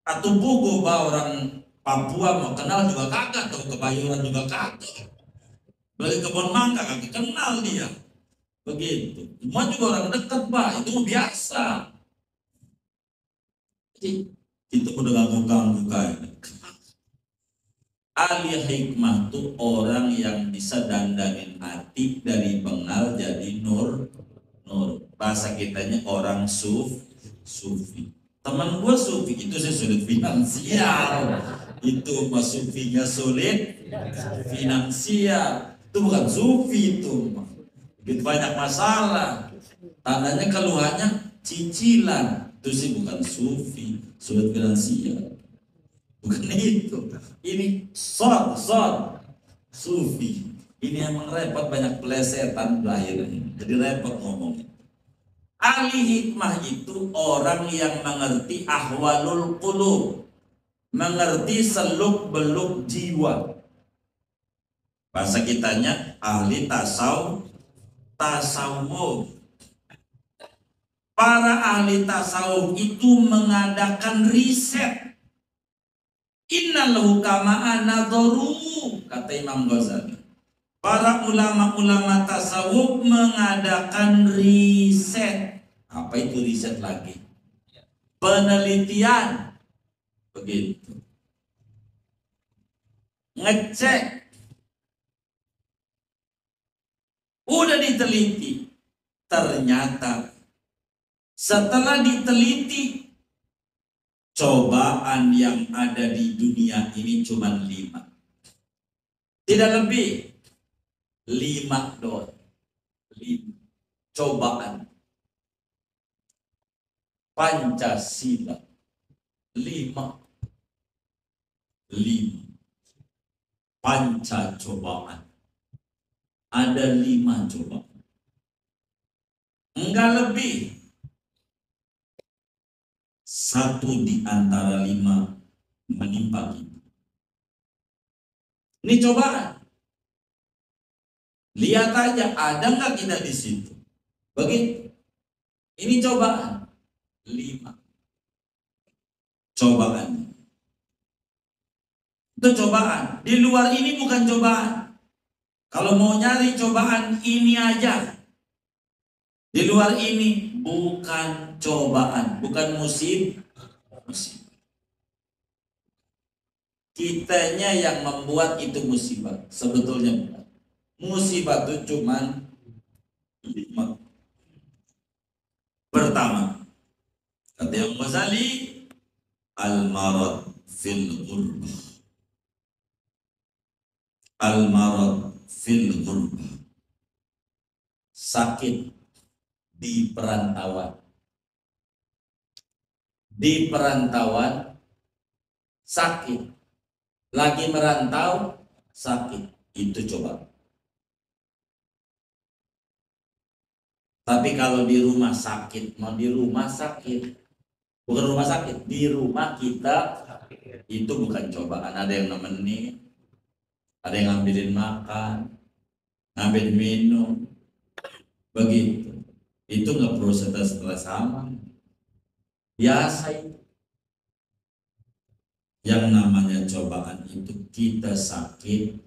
Atau buku bah, orang Papua mau kenal juga kagak, atau Kebayoran juga kagak. Balik kebun mangga kagak kenal dia. Begitu. Semua juga orang dekat bah, itu biasa. Jadi itu udah ganggu-ganggu kayak. Ahli hikmah itu orang yang bisa dandanin hati dari bengal jadi nur. Bahasa kitanya orang sufi. Teman gue sufi itu saya sulit finansial. Itu mas sufinya sulit finansial. Itu bukan sufi itu. Begitu banyak masalah. Tandanya keluhannya cicilan. Itu sih bukan sufi, sulit finansial. Bukan itu. Ini sufi. Ini emang repot, banyak pelesetan lahirnya. Jadi repot ngomongnya. Ahli hikmah itu orang yang mengerti ahwalul qulub, mengerti seluk beluk jiwa. Bahasa kitanya ahli tasawuf. Para ahli tasawuf itu mengadakan riset. Innal hukama'a nadharu, kata Imam Ghazali. Para ulama-ulama tasawuf mengadakan riset. Apa itu riset lagi? Penelitian. Begitu. Ngecek. Udah diteliti. Ternyata setelah diteliti, cobaan yang ada di dunia ini cuma 5. Tidak lebih. 5 doang. 5. Cobaan. Pancasila. 5. Panca cobaan. Ada 5 cobaan. enggak lebih. 1 di antara 5 menimpa kita. Ini cobaan. Lihat aja, ada nggak kita di situ? Begitu. Ini cobaan. 5 cobaan. Itu cobaan. Di luar ini bukan cobaan. Kalau mau nyari cobaan ini aja. Di luar ini bukan cobaan, bukan musibah. Kitanya yang membuat itu musibah. Sebetulnya bukan. Musibah itu cuman 5. Pertama, kata Imam Ghazali, al-marad fil ghurbah. Al-marad fil ghurbah. Sakit di perantauan. Di perantauan sakit. Lagi merantau sakit. Itu coba. Tapi kalau di rumah sakit, mau di rumah sakit. Bukan rumah sakit, di rumah kita itu bukan cobaan. Ada yang nemenin, ada yang ngambilin makan, ngambil minum, begitu. Itu nggak perlu stres sama. Biasa itu. Yang namanya cobaan itu kita sakit,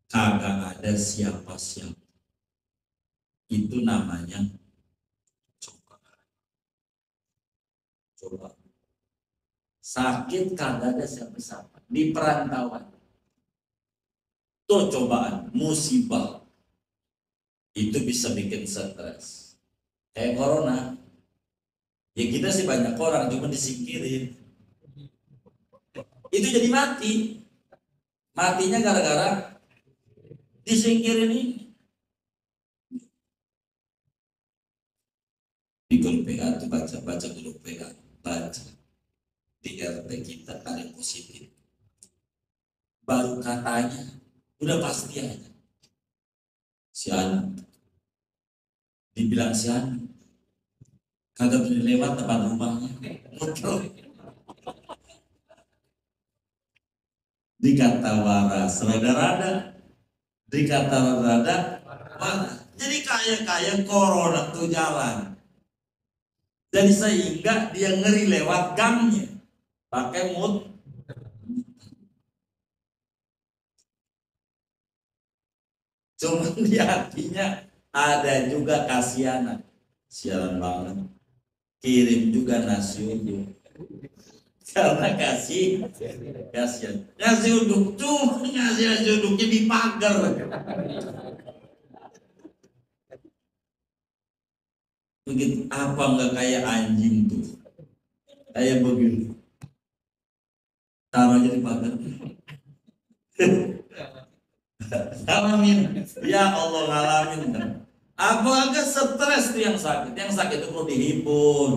kagak ada siapa-siapa. Itu namanya cobaan. Coba. Sakit kagak ada siapa-siapa. Di perantauan. Itu cobaan, musibah. Itu bisa bikin stres. Kayak corona. Ya kita sih banyak orang, cuma disingkirin. Itu jadi mati. Matinya gara-gara disingkirin ini. Di grup PA itu baca grup PA. Baca. Di RT kita ada yang positif. Baru katanya, udah pasti aja. Si Anu. Dibilang si Anu. Kagak boleh lewat depan rumahnya. Dikata waras rada-rada, dikata rada waras. Jadi kaya corona tuh jalan. Jadi sehingga dia ngeri lewat gangnya pakai mood. Cuma di hatinya ada juga kasihan. Siaran banget. Kirim juga nasi uduk. Karena kasihan. Nasi uduk cuma ngasih nasi uduknya di pagar. Begitu apa nggak kayak anjing tuh? Kayak begitu. Taruh aja di pagar. Ngalamin. Ya Allah ngalamin kan. Apalagi stres tuh yang sakit. Yang sakit itu perlu dihibur.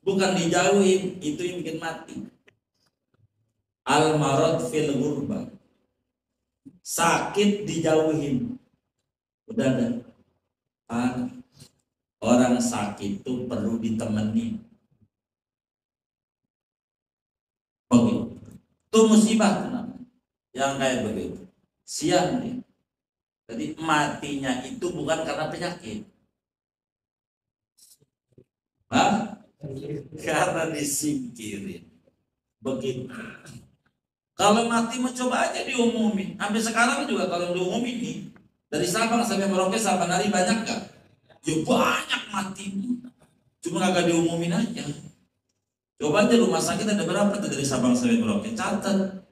Bukan dijauhin, itu yang bikin mati. Al-marad fil ghurba. Sakit dijauhin. Udah ada. Orang sakit itu perlu ditemenin. Begitu. Itu musibah tuh namanya. Yang kayak begitu. Siang nih. Jadi matinya itu bukan karena penyakit. Hah? Karena disingkirin. Begitu. Kalau mati mencoba aja diumumin. Sampai sekarang juga kalau diumumin nih, dari Sabang sampai Merauke Sabang hari banyak gak? Ya banyak mati. Cuma kagak diumumin aja. Coba aja rumah sakit ada berapa tuh dari Sabang sampai Merauke? Catat.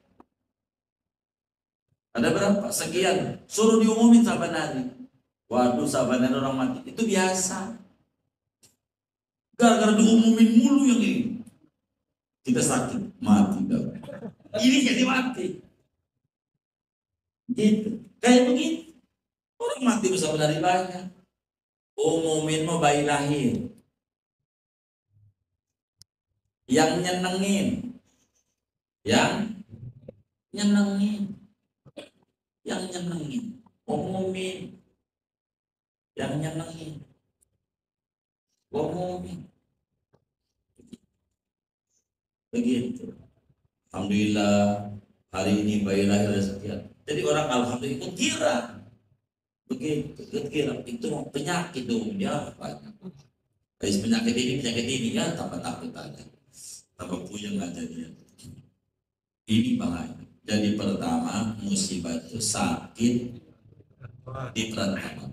Ada berapa? Sekian. Suruh diumumin Sabang hari. Waduh Sabang hari orang mati. Itu biasa. Gara-gara diumumin mulu yang ini. Kita sakit, mati dah. Ini jadi mati. Gitu. Kayak begitu. Orang mati bisa dari banyak. Umumin mau bayi lahir. Yang nyenengin. Yang nyenengin. Yang nyenengin. Umumin. Yang nyenengin. Ngomongin begitu. Alhamdulillah hari ini bayi lahir sekian. Jadi orang alhamdulillah ikut kira begitu, ikut kira itu penyakit dong dia banyak. Habis penyakit ini ya tambah takut aja, tambah puyeng aja dia. Ini bahaya. Jadi pertama musibah itu sakit di pertama.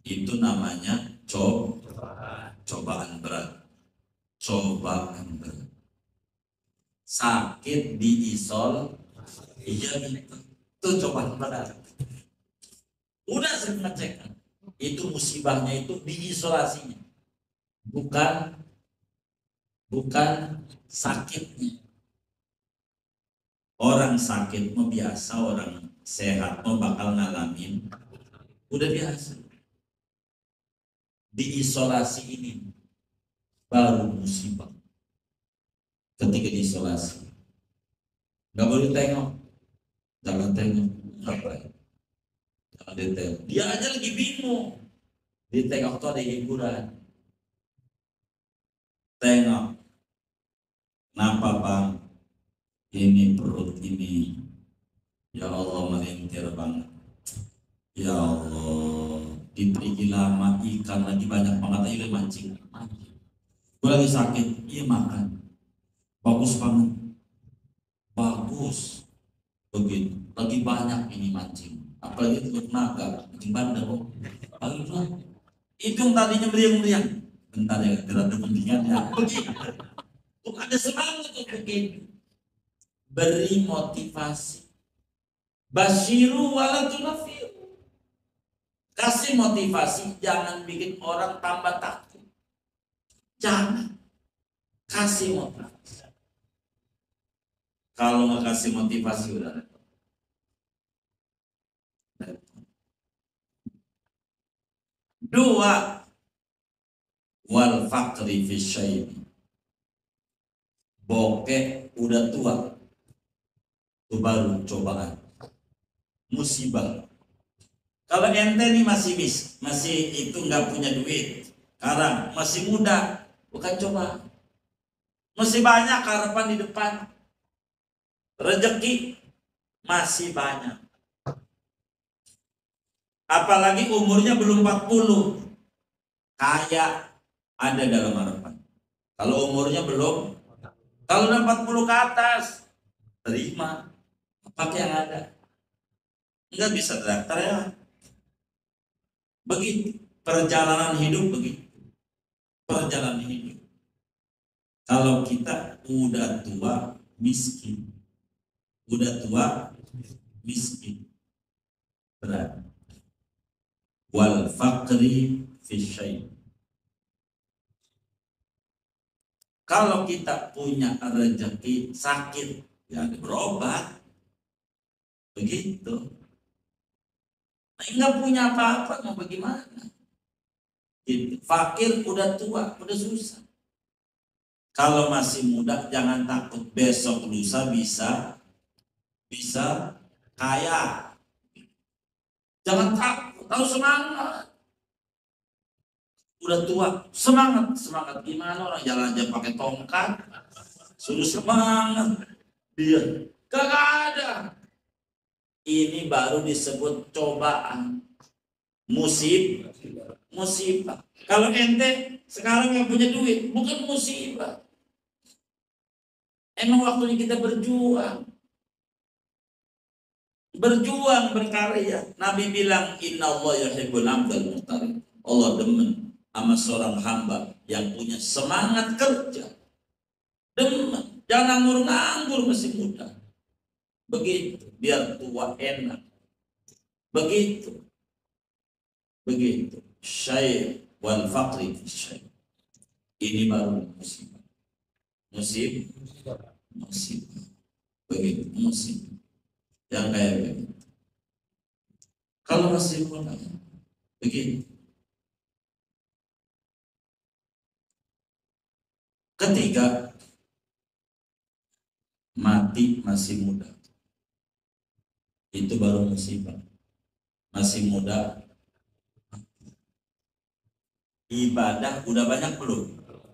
Itu namanya cobaan berat. Cobaan berat. Sakit diisol, iya itu cobaan berat. Udah saya ngecek, itu musibahnya itu diisolasinya, bukan sakitnya. Orang sakit mau biasa, orang sehat mau bakal ngalamin, udah biasa. Diisolasi ini baru musibah. Ketika diisolasi nggak boleh tengok, jangan tengok apa ya, jangan ditengok. Dia aja lagi bingung, ditengok tuh ada hiburan. Tengok, kenapa bang ini perut ini, ya Allah melintir banget, ya Allah diberi lama ikan lagi banyak banget aja mancing. Gue lagi sakit, iya makan bagus banget, bagus begitu, lagi banyak ini mancing, apalagi telur naga, mancing bandar. Itu yang tadinya meriang-meriang, bentar ya, gerada mendingan ya, begitu. Tuh ada semangat tuh begitu. Beri motivasi, basyiru wala tunafiru. Kasih motivasi, jangan bikin orang tambah takut. Jangan kasih motivasi. Kalau nggak kasih motivasi udah repot. Dua, wal fakri fi syaibi. Bokeh udah tua, itu baru cobaan, musibah. Kalau ente nih masih itu nggak punya duit, sekarang masih muda, bukan cobaan. Masih banyak harapan di depan. Rezeki masih banyak. Apalagi umurnya belum 40. Kaya ada dalam harapan. Kalau umurnya belum, kalau udah 40 ke atas, terima pakai yang ada. Enggak bisa teriak-teriak. Begitu perjalanan hidup, begitu perjalanan hidup. Kalau kita udah tua miskin, udah tua miskin, berat. Wal fakri fi syai. Kalau kita punya rezeki sakit, ya berobat, begitu. Nah, nggak punya apa-apa mau bagaimana? Gitu. Fakir udah tua, udah susah. Kalau masih muda jangan takut, besok lusa bisa kaya. Jangan takut, tahu semangat. Udah tua, semangat gimana, orang jalan aja pakai tongkat, suruh semangat dia, kagak ada. Ini baru disebut cobaan, musibah. Kalau ente sekarang yang punya duit, bukan musibah. Emang waktunya kita berjuang berkarya. Nabi bilang, Inna Allah yuhibbul amdal muqtarid. Allah demen sama seorang hamba yang punya semangat kerja. Demen, jangan nganggur masih muda. Begitu, biar tua enak. Begitu. Syai' wal faqri fi syai'. Ini baru musibah. Begitu, musibah. Yang kayak begitu. Kalau masih muda, begitu. Ketiga, mati masih muda. Itu baru musibah. Masih muda. ibadah udah banyak belum?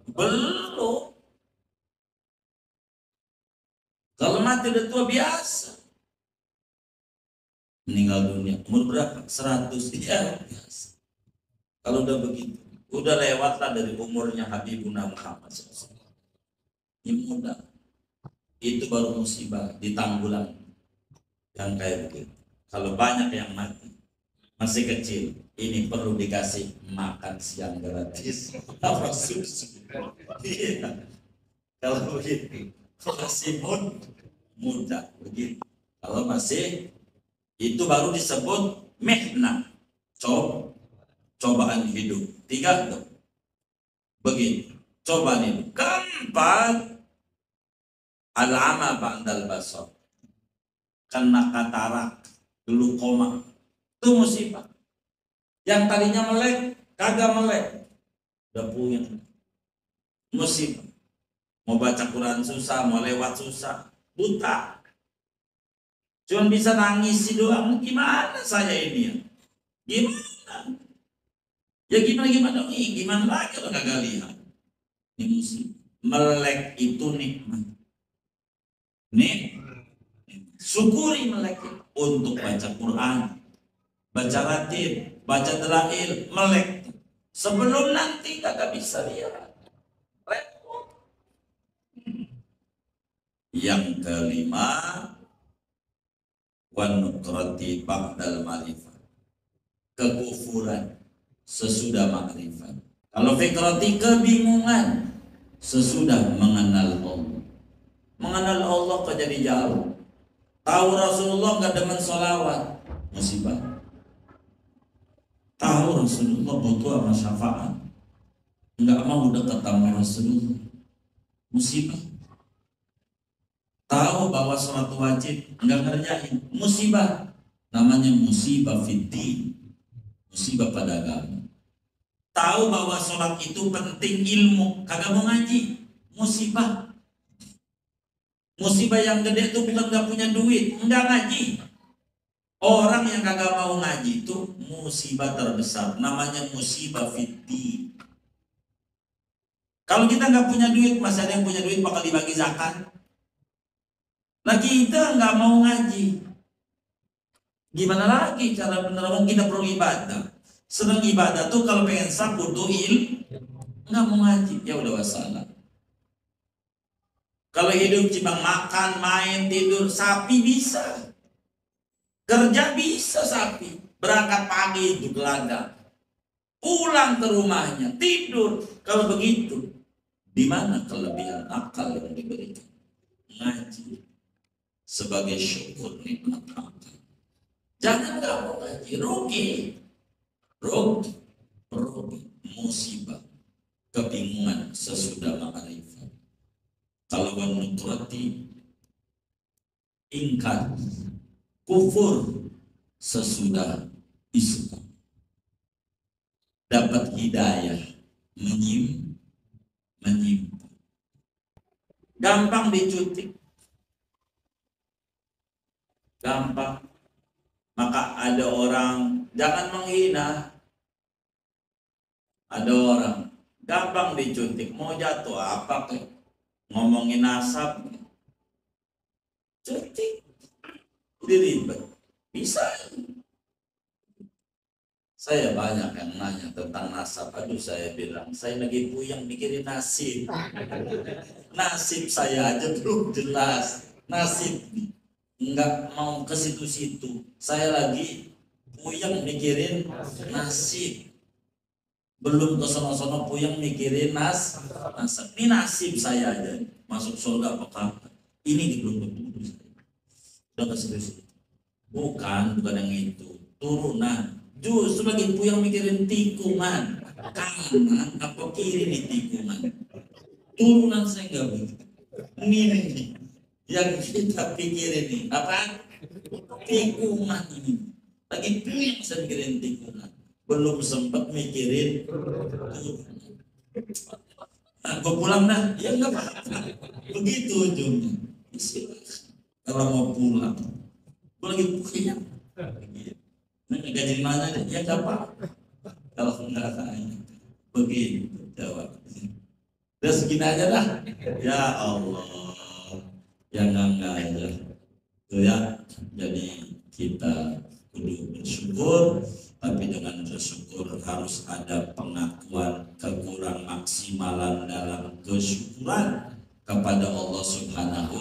Belum. Kalau mati udah tua biasa. Meninggal dunia umur berapa? 100 ya biasa. Kalau udah begitu, udah lewatlah dari umurnya Habibuna Muhammad SAW. Ini mudah. Itu baru musibah ditanggulang yang kayak begitu. Kalau banyak yang mati masih kecil, ini perlu dikasih makan siang gratis. Apa susu? Iya. Kalau begitu masih muda begitu. Kalau masih itu baru disebut mihna, cobaan hidup. 3 tuh. Begitu. Cobaan hidup. Keempat, al-ama ba'dal basar. Kena katarak, glaukoma. Itu musibah. Yang tadinya melek, kagak melek. Udah puyeng. Musibah. Mau baca Quran susah, mau lewat susah, buta. Cuma bisa nangis doang. Gimana saya ini ya? Gimana? Ya gimana dong? Gimana lagi kalau kagak lihat? Ini musibah. Melek itu nikmat. Syukuri melek itu. Untuk baca Quran, baca ratib, baca dalail, melek. Sebelum nanti kagak bisa lihat. Yang kelima, wan nukrati ba'dal ma'rifah. Kekufuran sesudah makrifat. Kalau fikrati kebingungan sesudah mengenal Allah. Mengenal Allah kok jadi jauh. Tahu Rasulullah nggak demen sholawat, musibah. Tahu Rasulullah butuh sama syafaat, nggak mau dekat sama Rasulullah, musibah. Tahu bahwa sholat wajib nggak ngerjain, musibah. Namanya musibah fiddin, musibah pada agama. Tahu bahwa sholat itu penting ilmu, kagak mau ngaji, musibah. Musibah yang gede itu bukan nggak punya duit, nggak ngaji. Orang yang kagak mau ngaji itu musibah terbesar, namanya musibah fiddin. Kalau kita nggak punya duit, masih ada yang punya duit bakal dibagi zakat. Nah kita nggak mau ngaji, gimana lagi cara bener? Kita perlu ibadah. Sedang ibadah tuh kalau pengen sah butuh nggak mau ngaji, ya udah wassalam. Kalau hidup cuma makan, main, tidur, sapi bisa, kerja bisa sapi, berangkat pagi itu ke ladang, pulang ke rumahnya tidur. Kalau begitu, di mana kelebihan akal yang diberikan? Ngaji sebagai syukur nikmat akal. Jangan nggak mau ngaji, rugi, musibah, kebingungan sesudah makrifat. Kalau menuturati ingkar, kufur sesudah Islam. Dapat hidayah, menyimpang. Gampang dicutik, gampang. Maka ada orang, jangan menghina. Ada orang gampang dicutik, mau jatuh apa kek, ngomongin nasab, cutik, diribet, bisa. Saya banyak yang nanya tentang nasab. Aduh, saya bilang, saya lagi puyeng mikirin nasib. Nasib saya aja belum jelas. Nasib nggak mau ke situ-situ. Saya lagi puyeng mikirin nasib. Belum ke sono-sono puyeng mikirin nasab. Ini nasib saya aja. Masuk surga apakah? Ini belum tentu saya. Udah ke situ-situ. Bukan yang itu. Turunan. Justru lagi puyeng mikirin tikungan. Kanan apa kiri nih tikungan. Turunan saya nggak begitu. Ini yang kita pikirin ini apa? Tikungan ini. Lagi puyeng saya mikirin tikungan. Belum sempat mikirin turunan. Nah, gue pulang dah. Ya nggak apa-apa. Begitu ujungnya. Kalau mau pulang, gue lagi puyeng. Nah, gaji mana deh? Ya nggak apa. Kalau nggak tanya. Begitu jawab. Udah segini aja dah. Ya Allah, yang enggak aja. Tuh ya, jadi kita kudu bersyukur, tapi dengan bersyukur harus ada pengakuan kekurang maksimalan dalam kesyukuran kepada Allah Subhanahu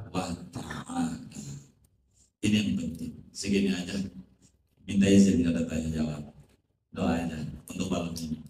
wa Ta'ala. Ini yang penting. Segini aja. Minta izin kada tanya jawab. Doa aja untuk malam ini.